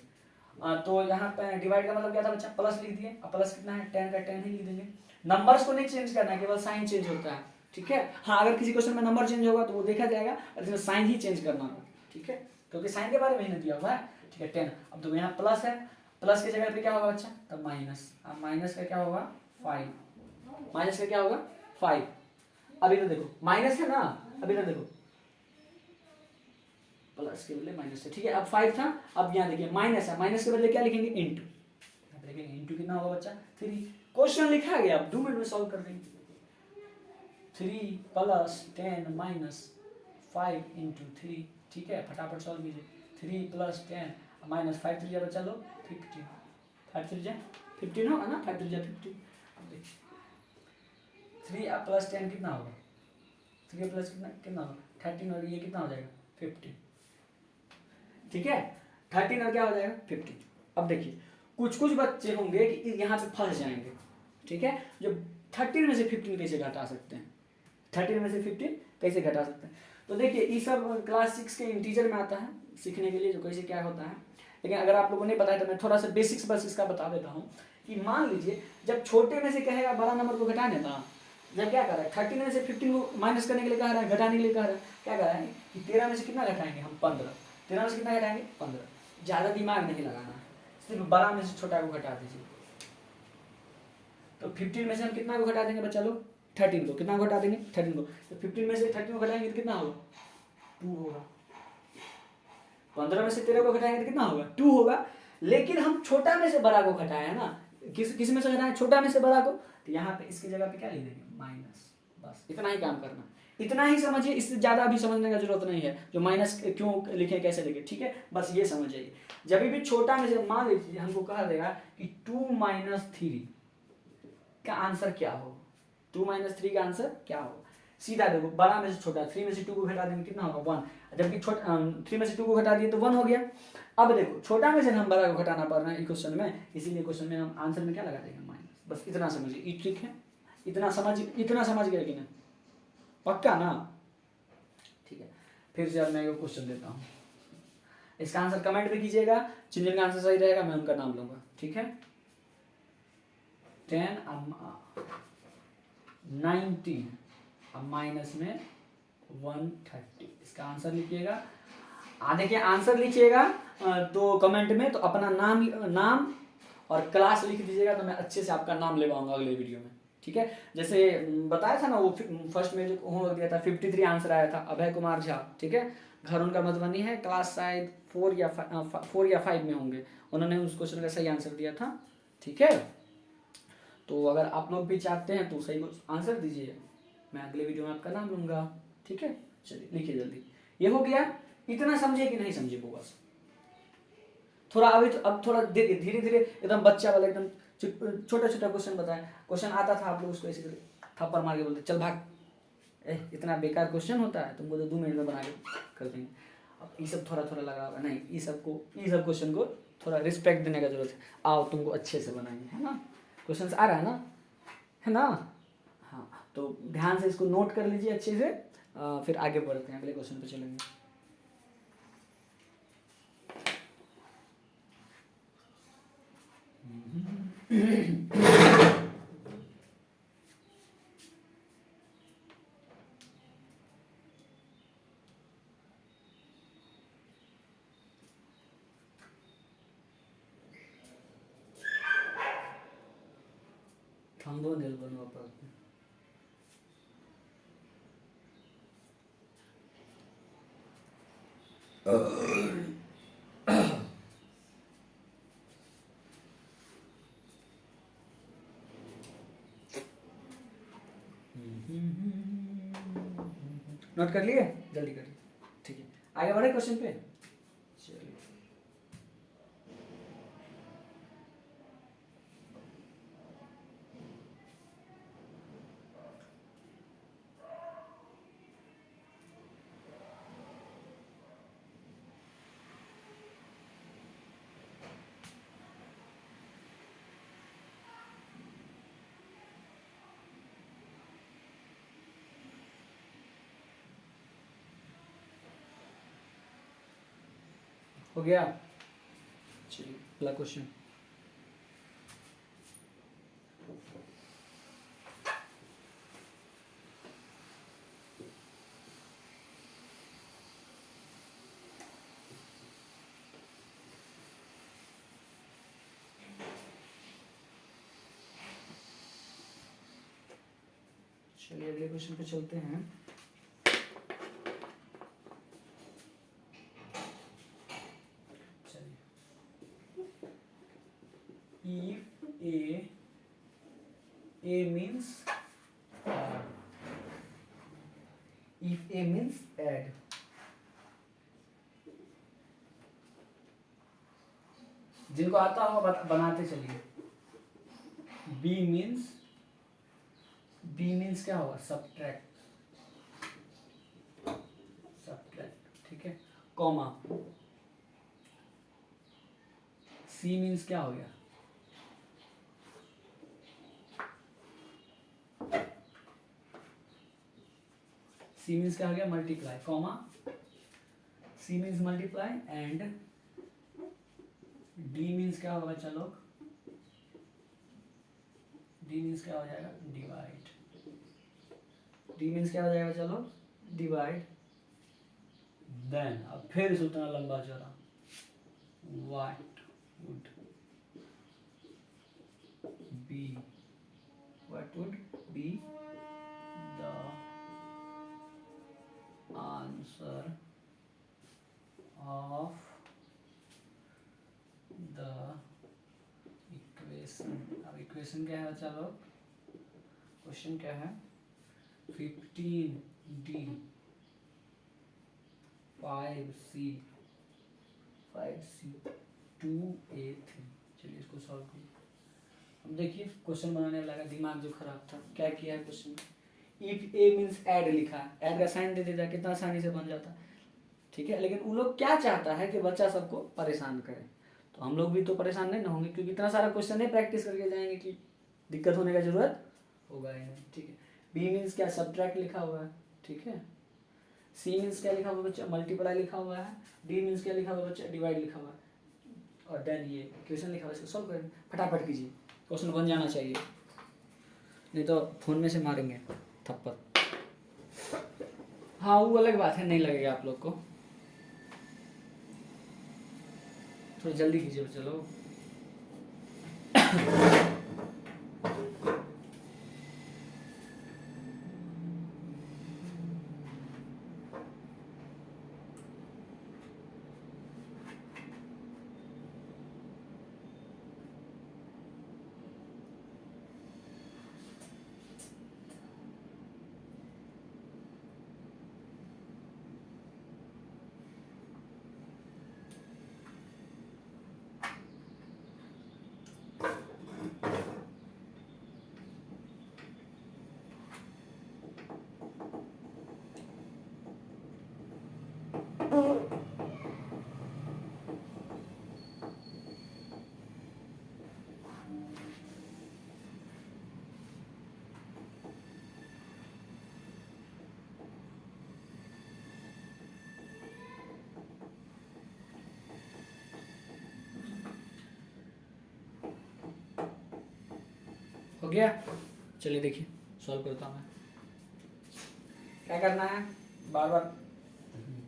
तो यहाँ पे डिवाइड का मतलब क्या था बच्चा, प्लस लिख दिए, अब प्लस कितना है 10 का 10 ही लिख देंगे। नंबर्स को नहीं चेंज करना है, केवल साइन चेंज होता है। ठीक है, हाँ अगर किसी क्वेश्चन में नंबर चेंज होगा तो वो देखा जाएगा, और इसमें साइन ही चेंज करना होगा। ठीक है, क्योंकि साइन के बारे में ही दिया हुआ है। ठीक है 10, अब तो यहाँ प्लस है, प्लस की जगह पे क्या होगा बच्चा, तब माइनस। अब माइनस का क्या होगा 5, माइनस का क्या होगा 5। अभी तो देखो माइनस है ना, अभी तो देखो प्लस के बदले माइनस है। ठीक है, अब 5 था, अब यहाँ देखिए माइनस है, माइनस के बदले क्या लिखेंगे इंटू, यहाँ पे लिखेंगे इंटू, कितना होगा बच्चा 3। क्वेश्चन लिखा गया, अब 2 मिनट में सॉल्व कर देंगे। 3 + 10 - 5 × 3, ठीक है, फटाफट सॉल्व कीजिए। 3 + 10 - 5 3 बचा लो 15, 5 3 15 होगा ना, 5 3 15। अब देखिए 3 + 10 कितना होगा, 3 प्लस कितना होगा 13, और ये कितना हो जाएगा 15, ठीक है, 13 और क्या हो जाएगा 15। अब देखिए कुछ कुछ बच्चे होंगे कि यहाँ पे फंस जाएंगे, ठीक है, जो 13 में से 15 कैसे घटा सकते हैं, 13 में से 15 कैसे घटा सकते हैं। तो देखिए ये सब क्लास 6 के इंटीजर में आता है सीखने के लिए, जो कैसे क्या होता है। लेकिन अगर आप लोगों को नहीं पता है तो मैं थोड़ा सा बेसिक्स बस इसका बता देता हूँ कि मान लीजिए जब छोटे में से कहेगा बड़ा नंबर को घटाने ना, जब क्या कर रहा है 13 में से 15 को माइनस करने के लिए कह रहा है, घटाने के लिए कह रहा है, क्या कह रहा है कि 13 में से कितना घटाएंगे हम 15, 13 में से कितना घटाएंगे 15। ज़्यादा दिमाग नहीं लगाना है, सिर्फ बड़ा में से छोटा को घटा दीजिए। तो 15 में से हम कितना को घटा देंगे बच्चा लोग 13 को, कितना घटा देंगे 13 को। तो 15 में से 13 को घटाएंगे तो कितना होगा 2 होगा। 15 में से 13 को घटाएंगे तो कितना होगा 2 होगा। लेकिन हम छोटा में से बड़ा को घटाए है ना, किस में से घटाए छोटा में से बड़ा को, तो यहाँ पे इसकी जगह पे क्या लिख देंगे माइनस। बस इतना ही काम करना, इतना ही समझिए, इससे ज़्यादा अभी समझने का जरूरत नहीं है जो माइनस क्यों लिखे कैसे लिखे, ठीक है, बस ये समझ जाइए। जब भी छोटा में से मान लीजिए हमको कहा देगा कि 2 - 3 का आंसर क्या हो, 2 - 3 का आंसर क्या हो, सीधा देखो बड़ा में से छोटा, 3 में से 2 को घटा देंगे कितना होगा 1, जबकि 3 में से 2 को घटा दिए तो 1 हो गया। अब देखो छोटा में से हम बड़ा को घटाना पड़ रहा है क्वेश्चन में, इसीलिए क्वेश्चन में हम आंसर में क्या लगा देंगे माइनस। बस इतना समझिए, ये ट्रिक है, इतना समझ गए कि नहीं, पक्का ना, ठीक है। फिर से अब मैं क्वेश्चन देता हूँ, इसका आंसर कमेंट में कीजिएगा, जिनका आंसर सही रहेगा मैं उनका नाम लूंगा, ठीक है। 10 19 अब माइनस में 130, इसका आंसर लिखिएगा। देखिए आंसर लिखिएगा तो कमेंट में तो अपना नाम और क्लास लिख दीजिएगा, तो मैं अच्छे से आपका नाम ले पाऊंगा अगले वीडियो में, ठीक है। जैसे बताया था ना वो फर्स्ट में जो होमवर्क दिया था 53 आंसर आया था, अभय कुमार झा, ठीक है, घर उनका मधुबनी है, क्लास शायद 4 या 5 में होंगे, उन्होंने उस क्वेश्चन का सही आंसर दिया था, ठीक है। तो अगर आप लोग भी चाहते हैं तो सही आंसर दीजिए, मैं अगले वीडियो में आपका नाम लूंगा, ठीक है। चलिए लिखिए जल्दी, ये हो गया, इतना समझे कि नहीं समझे वो बस थोड़ा अभी तो, अब थोड़ा धीरे धीरे एकदम बच्चा वाला एकदम छोटा छोटा क्वेश्चन बताया, क्वेश्चन आता था आप लोग उसको ऐसे थप्पड़ मार के बोलते चल भाग, इतना बेकार क्वेश्चन होता है, तुमको तो 2 मिनट में बना के कर देंगे। अब ये सब थोड़ा थोड़ा लगा होगा, नहीं ये सब क्वेश्चन को थोड़ा रिस्पेक्ट देने का जरूरत है, आओ तुमको अच्छे से बनाएंगे, है ना, क्वेश्चन आ रहा है ना, हाँ, तो ध्यान से इसको नोट कर लीजिए अच्छे से, फिर आगे बढ़ते हैं, अगले क्वेश्चन पे चलेंगे। थंबनेल बनवा पड़ते हैं। नोट कर लिए, जल्दी करिए, ठीक है, आगे बढ़े क्वेश्चन पे। चलिए हो गया, चलिए अगला क्वेश्चन। चलिए अगले क्वेश्चन पे चलते हैं। If A means if A means add, जिनको आता होगा बनाते चलिए। बी मीन्स क्या होगा? सब्ट्रैक्ट, ठीक है। कॉमा, सी मीन्स क्या हो गया? सी मीन्स क्या हो गया? Multiply, comma C means multiply and D means क्या होगा? चलो डी मीन्स क्या हो जाएगा? डिवाइड। डी मीन्स क्या हो जाएगा? चलो डिवाइड। देन अब फिर से उतना लंबा चौड़ा, what would be the answer of the equation. अब इक्वेशन क्या है? चलो क्वेश्चन क्या है? 15D 5C 2A3। चलिए इसको सॉल्व करिए। अब देखिए क्वेश्चन बनाने वाला का दिमाग जो खराब था, क्या किया है क्वेश्चन में? इफ ए मीन्स ऐड लिखा है, ऐड का साइन दे देता, कितना आसानी से बन जाता, ठीक है। लेकिन उन लोग क्या चाहता है कि बच्चा सबको परेशान करे, तो हम लोग भी तो परेशान नहीं ना होंगे, क्योंकि इतना सारा क्वेश्चन नहीं प्रैक्टिस करके जाएंगे कि दिक्कत होने का जरूरत होगा ही नहीं, ठीक है। बी मीन्स क्या? सब्ट्रैक्ट लिखा हुआ है, ठीक है। सी मीन्स क्या लिखा हुआ बच्चा? मल्टीप्लाई लिखा हुआ है। डी मीन्स क्या लिखा हुआ बच्चा? डिवाइड लिखा हुआ है। और देन ये क्वेश्चन लिखा हुआ है, इसको सॉल्व करें, फटाफट कीजिए, क्वेश्चन बन जाना चाहिए, नहीं तो फोन में से मारेंगे थप्पड़। हाँ वो अलग बात है, नहीं लगेगा आप लोग को, थोड़ा जल्दी कीजिए चलो। हो गया? चलिए देखिए सॉल्व करता हूँ मैं। क्या करना है? बार बार,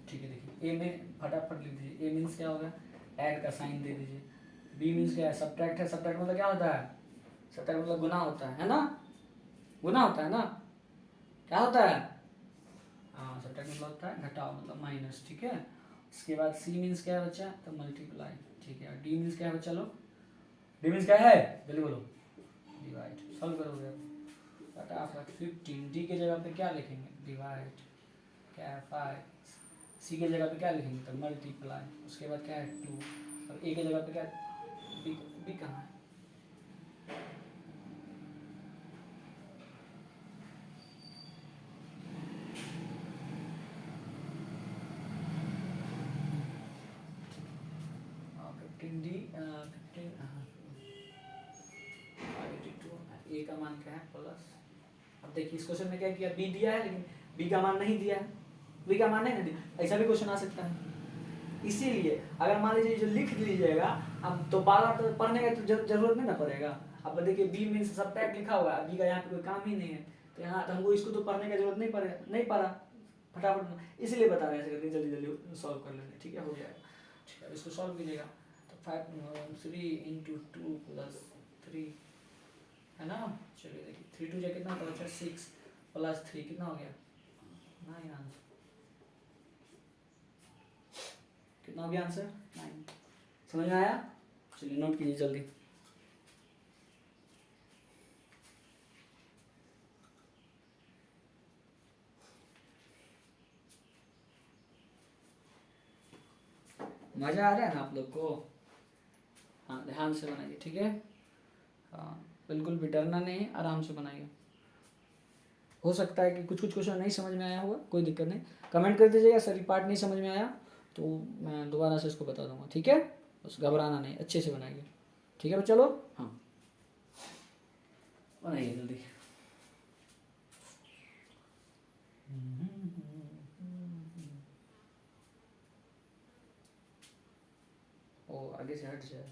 ठीक है। देखिए ए में फटाफट लिख दीजिए। ए मीन्स क्या होगा? ऐड का साइन दे दीजिए। बी मीन्स क्या है? सब्ट्रैक्ट है। सब्ट्रैक्ट मतलब क्या होता है? सब्ट्रैक्ट मतलब गुना होता है ना? गुना होता है ना? क्या होता है? हाँ, सब्ट्रैक्ट मतलब होता है घटाओ, मतलब माइनस, ठीक है। इसके बाद सी मीन्स क्या है बच्चा? तो मल्टीप्लाई, ठीक है। डी मीन्स क्या है बच्चा लोग? डी मीन्स क्या है? जल्दी बोलो। डिवाइड। सॉल्व करोगे फटाफट। 15 डी के जगह पे क्या लिखेंगे? डिवाइड। क्या है? 5। सी के जगह पे क्या लिखेंगे? तो मल्टीप्लाई। उसके बाद क्या है? 2। अब ए के जगह पे क्या? बी कहाँ है? ए का मान क्या है? प्लस। अब देखिए इस क्वेश्चन में क्या किया? बी दिया है लेकिन बी का मान नहीं दिया है, बी का मान नहीं दिया, ऐसा भी क्वेश्चन आ सकता है। इसीलिए अगर मान लीजिए जो लिख लीजिएगा, अब तो बार बार तो पढ़ने का तो जरूरत नहीं ना पड़ेगा। अब देखिए बी मीन्स सब्ट्रैक्ट लिखा हुआ है, बी का यहाँ पे कोई काम ही नहीं है, तो यहाँ तो हमको इसको तो पढ़ने का जरूरत नहीं पड़ा फटाफट, इसलिए बता रहे हैं जल्दी जल्दी सॉल्व कर लेंगे, ठीक है। हो जाएगा, ठीक है। इसको सॉल्व कीजिएगा तो 3 × 2 + 3 है ना। चलिए देखिए 3 2 कितना होता है? 6 + 3 कितना हो गया? 9 आंसर। कितना हो गया आंसर? 9। समझ में आया? चलिए नोट कीजिए जल्दी। मजा आ रहा है ना आप लोग को? हाँ ध्यान से बनाइए, ठीक है। हाँ बिल्कुल भी डरना नहीं है, आराम से बनाइए। हो सकता है कि कुछ कुछ क्वेश्चन नहीं समझ में आया होगा, कोई दिक्कत नहीं, कमेंट कर दीजिएगा सर ये पार्ट नहीं समझ में आया तो मैं दोबारा से इसको बता दूंगा, ठीक है। बस घबराना नहीं, अच्छे से बनाइए, ठीक है। तो चलो हाँ बनाइए जल्दी। ओ आगे से हट जाए।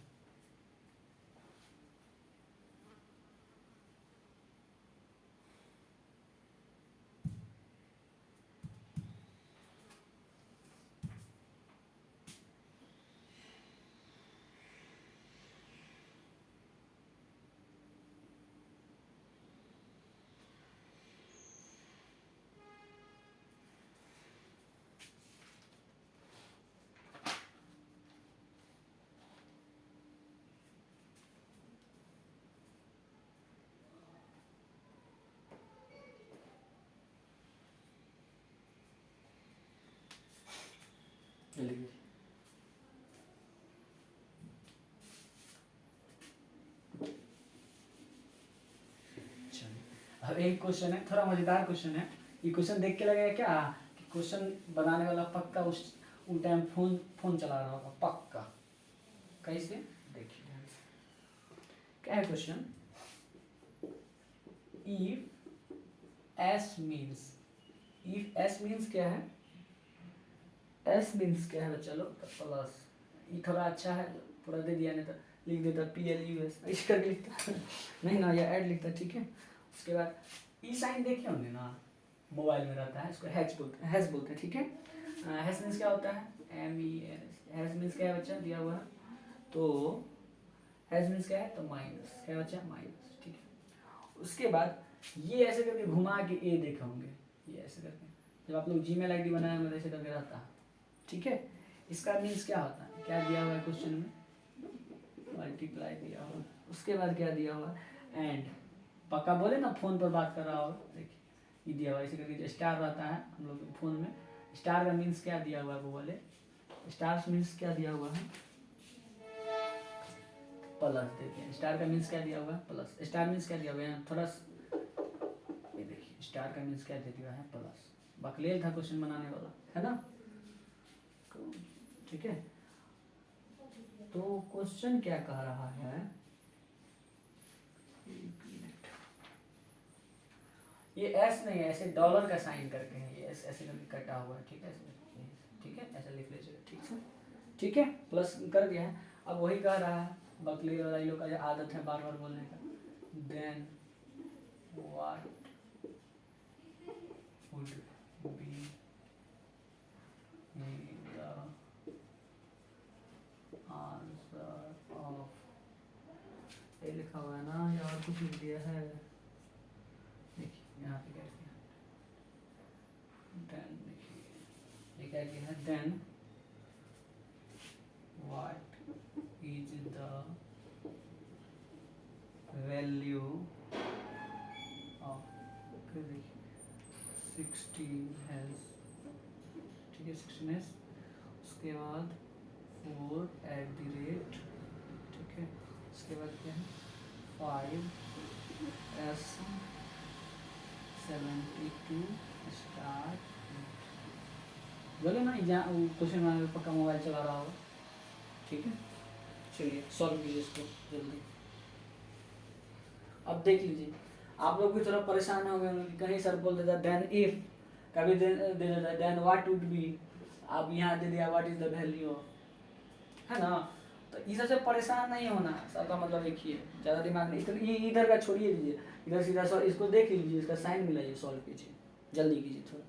जल्दी अब एक क्वेश्चन है, थोड़ा मजेदार क्वेश्चन है। ये क्वेश्चन देख के लगेगा क्या कि क्वेश्चन बनाने वाला पक्का उन टाइम फोन फोन चला रहा होगा पक्का। कैसे देखिए ध्यान से। क्या है question, if S means, if S means क्या है, एस मीन्स क्या है बच्चा लोग, प्लस, ये थोड़ा अच्छा है पूरा दे दिया, नहीं तो लिख देता PLUS ऐसे करके लिखता नहीं ना, या ऐड लिखता, ठीक है। उसके बाद ई साइन देखे होंगे ना, मोबाइल में रहता है, इसको हैश बोलते हैं, हैश बोलते हैं, ठीक है। हैश मीन्स क्या होता है, MES, हैश मीन्स क्या है बच्चा दिया हुआ है, तो हैश मीन्स क्या है, तो माइनस, क्या बच्चा माइनस, ठीक है। उसके बाद ये ऐसे करके घुमा के ए देखे होंगे, ये ऐसे करके जब आप लोग Gmail ID बनाए होंगे ऐसे करके रहता है, ठीक है। इसका मीन्स क्या होता है, क्या दिया हुआ है क्वेश्चन में, मल्टीप्लाई दिया हुआ, उसके बाद क्या दिया हुआ है, एंड, पक्का बोले ना फोन पर बात कर रहा हो, देखिए ये दिया हुआ है, इसे करके स्टार रहता है हम लोग फोन में, स्टार का मीन्स क्या दिया हुआ है वो बोले, स्टार मीन्स क्या दिया हुआ है, प्लस। देखिए स्टार का मीन्स क्या दिया हुआ है, प्लस। स्टार मीन्स क्या दिया हुआ है, थोड़ा ये देखिए स्टार का मीन्स क्या दिया हुआ है, प्लस। बकलेल था क्वेश्चन बनाने वाला, है ना, ठीक है। तो क्वेश्चन क्या कह रहा है, ये एस नहीं है, ऐसे डॉलर का साइन करके है, ये एस ऐसे करके कटा हुआ है, ठीक है, ठीक है, ऐसा लिख लीजिएगा, ठीक है, ठीक है, प्लस कर दिया है। अब वही कह रहा है, बकली और लोग का आदत है बार बार बोलने का, then what would be the answer of, ये लिखा हुआ है ना या और कुछ लिख दिया है, देखिए यहाँ पे क्या किया, देन देखिए ये क्या किया है, then what is the value of, देखिए 16 हैज, ठीक है 16 हैज, उसके बाद 4 एट द रेट, ठीक है, उसके बाद क्या है 5S 72 स्टार, बोले ना क्वेश्चन बनाने में पक्का मोबाइल चला रहा होगा, ठीक है। चलिए सॉल्व कीजिए इसको जल्दी। अब देख लीजिए आप लोग भी थोड़ा परेशान हो गए, कहीं सर बोल देता देन इफ, कभी दे देता देन व्हाट वुड बी, आप यहाँ दे दिया what is the value of, है ना। तो इस सबसे परेशान नहीं होना, सबका मतलब एक ही है, ज़्यादा दिमाग नहीं, इधर का छोड़िए दीजिए, इधर सीधा सॉल्व, इसको देख लीजिए, इसका साइन मिलाइए, सॉल्व कीजिए, जल्दी कीजिए थोड़ा।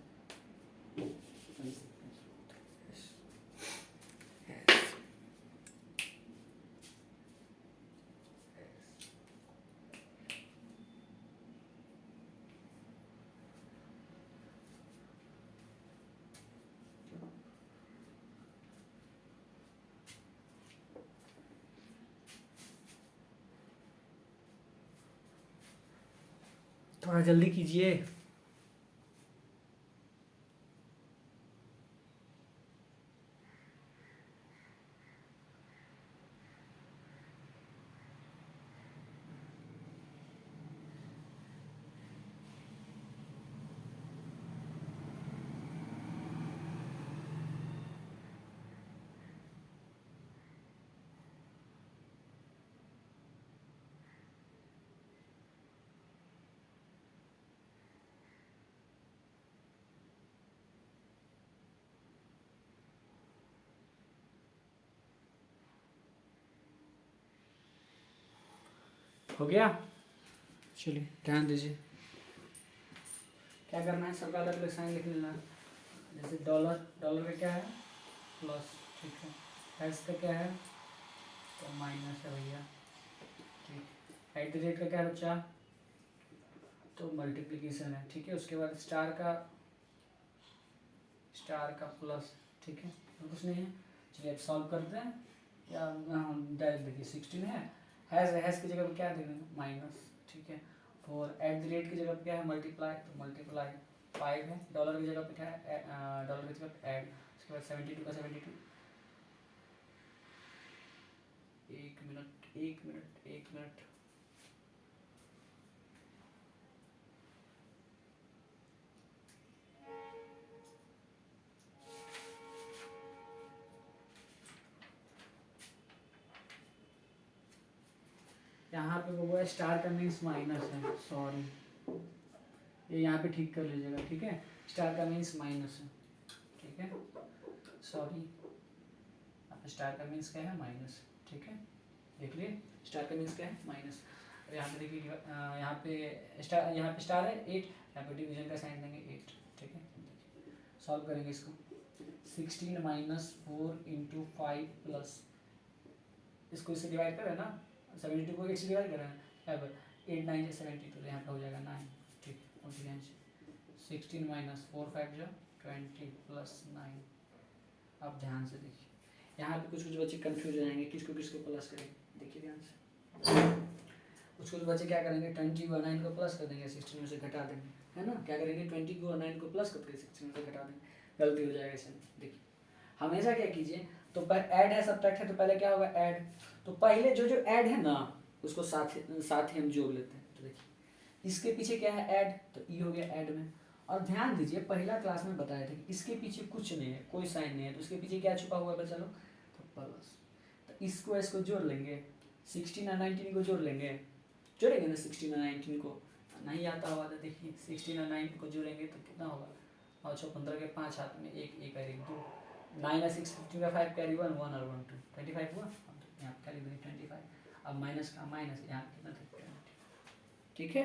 थोड़ा जल्दी कीजिए। हो गया। चलिए ध्यान दीजिए, क्या करना है, सबका अलग अलग साइन लिख लेना। जैसे डॉलर, डॉलर का क्या है प्लस, ठीक है। हैश का क्या है तो माइनस है भैया, ठीक। एट द रेट का क्या बच्चा तो मल्टीप्लिकेशन है, ठीक है। उसके बाद स्टार का प्लस, ठीक है, और कुछ नहीं है। चलिए अब सॉल्व करते हैं, या हम डायरेक्ट देखिए 16 है, हैश की जगह पे क्या देंगे माइनस, ठीक है। और एट द रेट की जगह पे क्या है मल्टीप्लाई, तो मल्टीप्लाई 5 है। डॉलर की जगह पे क्या है डॉलर की जगह पे ऐड, उसके बाद 72 का 72, एक मिनट यहाँ पे वो है स्टार का मीन्स माइनस है, सॉरी, ये यहाँ पे ठीक कर लीजिएगा, ठीक है। स्टार का मीन्स माइनस है, ठीक है, सॉरी, स्टार का मीन्स क्या है माइनस, ठीक है। देख लिए स्टार का मीन्स क्या है माइनस। यहाँ पे देखिए यहाँ पे स्टार है 8, यहाँ पे डिवीजन का साइन देंगे 8, ठीक है। सॉल्व करेंगे इसको, 16 माइनस 4 इंटू 5 प्लस, इसको इससे डिवाइड करें ना, 72 को 8 से डिवाइड करें, यहाँ पर 8 9 से 70, तो यहाँ पे हो जाएगा 9, ठीक है। 16 माइनस 4 5 जो 20 प्लस 9। अब ध्यान से देखिए, यहाँ पे कुछ बच्चे कंफ्यूज हो जाएंगे, किसको किसको प्लस करेंगे, देखिए ध्यान से। कुछ बच्चे क्या करेंगे 20 को 9 को प्लस कर देंगे, 16 में से घटा देंगे, है ना। क्या करेंगे 20 को 9 को प्लस करके 16 में से घटा देंगे, गलती हो जाएगा इसमें। देखिए हमेशा क्या कीजिए, तो ऐड है सब्ट्रैक्ट है, तो पहले क्या होगा ऐड, तो पहले जो ऐड है ना उसको साथ ही हम जोड़ लेते हैं। तो देखिए इसके पीछे क्या है ऐड, तो ई हो गया ऐड में। और ध्यान दीजिए पहला क्लास में बताया था कि इसके पीछे कुछ नहीं है, कोई साइन नहीं है, तो उसके पीछे क्या छुपा हुआ है बच्चा लोग, तो प्लस। तो इसको जोड़ लेंगे, 16 और 19 को जोड़ लेंगे, जोड़ेंगे ना 16 और 19 को, नहीं आता होगा तो देखिए 16 और 9 को जोड़ेंगे तो कितना होगा, और 6 15 के 5 हाथ में 1 1 और 1 2, 9 और 6 15 का 5 कैरी 1 1 और 1 2 25 हुआ। यहाँ पे कैरी 25, अब माइनस का माइनस, यहाँ कितना था 20, ठीक है।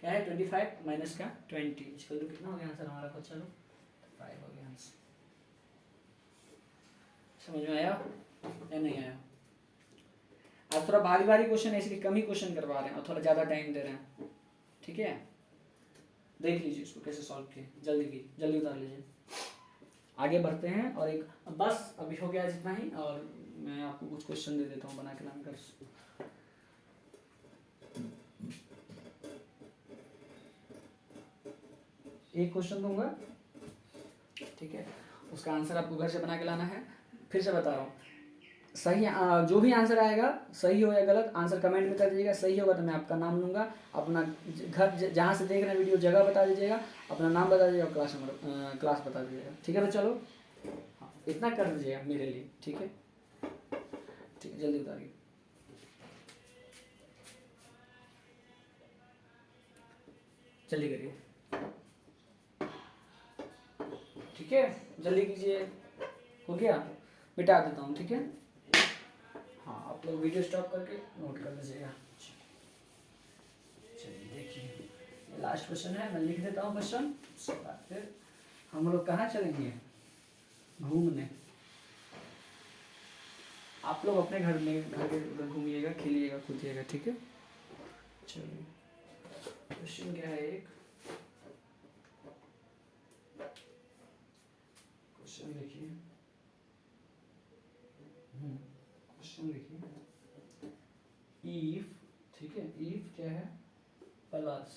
क्या है 25 माइनस का 20, इसका तो कितना हो गया आंसर हमारा, बच्चा लोग 5 हो गया आंसर। समझ में आया या नहीं आया? आज थोड़ा भारी भारी क्वेश्चन है इसलिए कम ही क्वेश्चन करवा रहे हैं और थोड़ा ज़्यादा टाइम दे रहे हैं, ठीक है। देख लीजिए इसको कैसे सॉल्व किए, जल्दी उतार लीजिए। आगे बढ़ते हैं, और एक बस अभी हो गया जितना ही, और मैं आपको कुछ क्वेश्चन दे देता हूँ बना के लाकर। एक क्वेश्चन दूंगा, ठीक है, उसका आंसर आपको घर से बना के लाना है। फिर से बता रहा हूँ, सही जो भी आंसर आएगा सही हो या गलत आंसर कमेंट में कर दीजिएगा। सही होगा तो मैं आपका नाम लूँगा, अपना घर जहाँ से देख रहे हैं वीडियो जगह बता दीजिएगा, अपना नाम बता दीजिएगा, क्लास नंबर क्लास बता दीजिएगा, ठीक है। तो चलो हाँ इतना कर दीजिएगा मेरे लिए, ठीक है, ठीक है, जल्दी उतारिए। जल्दी करिए, ठीक है, जल्दी कीजिए। हो गया, मिटा देता हूँ, ठीक है। हाँ आप लोग वीडियो स्टॉप करके नोट कर लीजिएगा। चलिए देखिए लास्ट क्वेश्चन है, मैं लिख देता हूँ क्वेश्चन, उसके बाद फिर हम लोग कहाँ चलेंगे घूमने। आप लोग अपने घर के घूमिएगा, खेलिएगा, कूदिएगा, ठीक है। चलिए क्वेश्चन क्या है, एक क्वेश्चन लिखिए, क्वेश्चन लिखिए, इफ, ठीक है, इफ क्या है प्लस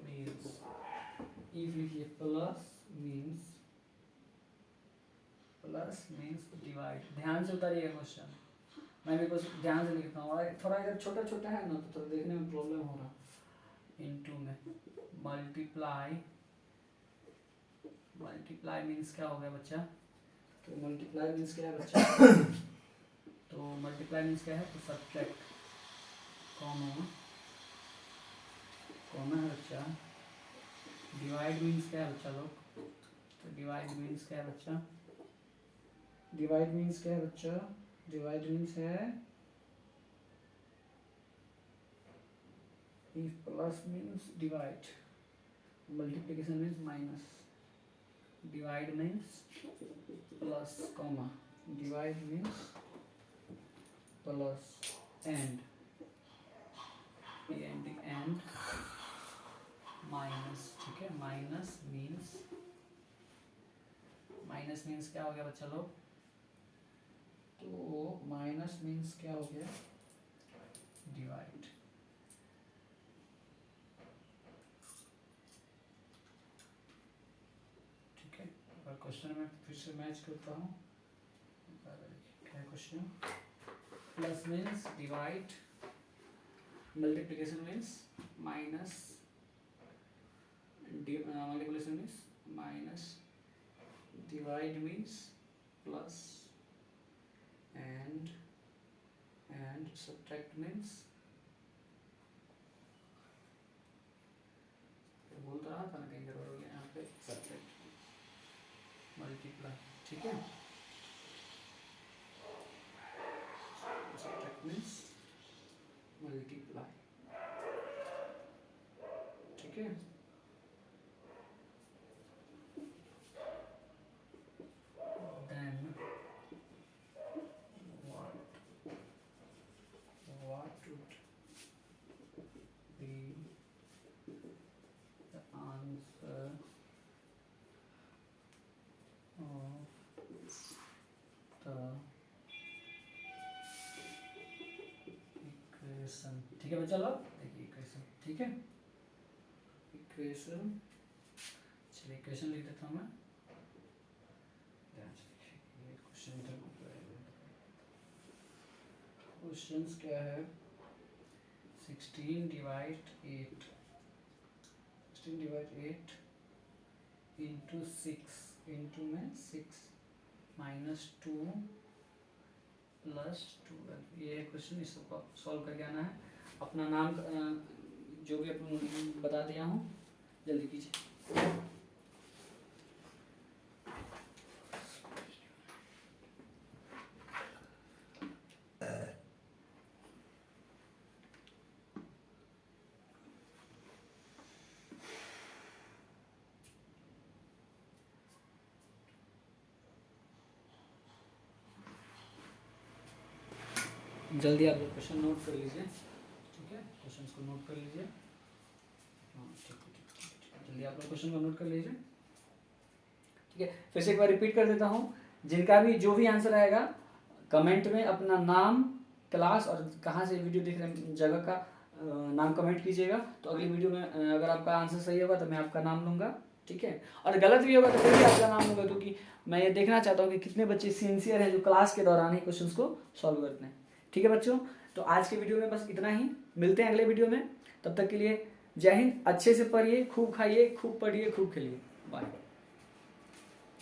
मीन्स, इफ लिखिए प्लस मीन्स डिवाइड। ध्यान से उतारिएगा क्वेश्चन, मैं भी कुछ ध्यान से लिखता हूँ, और थोड़ा इधर छोटा छोटा है ना तो थोड़ा देखने में प्रॉब्लम हो रहा। इनटू में मल्टीप्लाई मीन्स क्या हो गया बच्चा, तो मल्टीप्लाई मीन्स क्या है बच्चा तो मल्टीप्लाई मीन्स क्या है, तो सब्ट्रैक्ट, कॉमन है बच्चा। डिवाइड मीन्स क्या है बच्चा लोग, तो डिवाइड मीन्स क्या है बच्चा, डिवाइड मीन्स है If plus means divide, multiplication means minus, divide means plus, comma, divide means plus, and minus, ठीक है। माइनस मीन्स क्या हो गया बच्चा लोग? तो माइनस मीन्स क्या हो गया? डिवाइड। ठीक है, और क्वेश्चन में फिर से मैच करता हूँ। क्या है question? Plus means divide, multiplication means minus, multiplication means minus, divide means plus, and subtract means, बोल तो रहा था ना कहीं गड़बड़ हो गया यहाँ पे, subtract, multiply, ठीक है। subtract means multiply, ठीक है। ठीक है बच्चा लोग, देखिए इक्वेशन, ठीक है। इक्वेशन, चलिए इक्वेशन लिख देता हूँ मैं। क्वेश्चंस क्या है? 16 डिवाइड 8 इंटू 6, इंटू में 6 माइनस 2 प्लस 12, ये क्वेश्चन, इसको सॉल्व करके आना है। अपना नाम जो भी अपन बता दिया हूँ, जल्दी कीजिए। जल्दी आप लोग क्वेश्चन नोट कर लीजिए, ठीक है। क्वेश्चंस को नोट कर लीजिए, हाँ ठीक है, जल्दी आप लोग क्वेश्चन को नोट कर लीजिए, ठीक है। फिर से एक बार रिपीट कर देता हूँ, जिनका भी जो भी आंसर आएगा कमेंट में अपना नाम, क्लास और कहाँ से वीडियो देख रहे हैं जगह का नाम कमेंट कीजिएगा। तो अगली वीडियो में अगर आपका आंसर सही होगा तो मैं आपका नाम लूँगा, ठीक है। और गलत भी होगा तो फिर भी आपका नाम लूँगा, क्योंकि मैं ये देखना चाहता हूँ कि कितने बच्चे सिंसियर हैं जो क्लास के दौरान ही क्वेश्चन को सॉल्व करते हैं, ठीक है बच्चों। तो आज के वीडियो में बस इतना ही, मिलते हैं अगले वीडियो में। तब तक के लिए जय हिंद, अच्छे से पढ़िए, खूब खाइए, खूब पढ़िए, खूब खेलिए, बाय।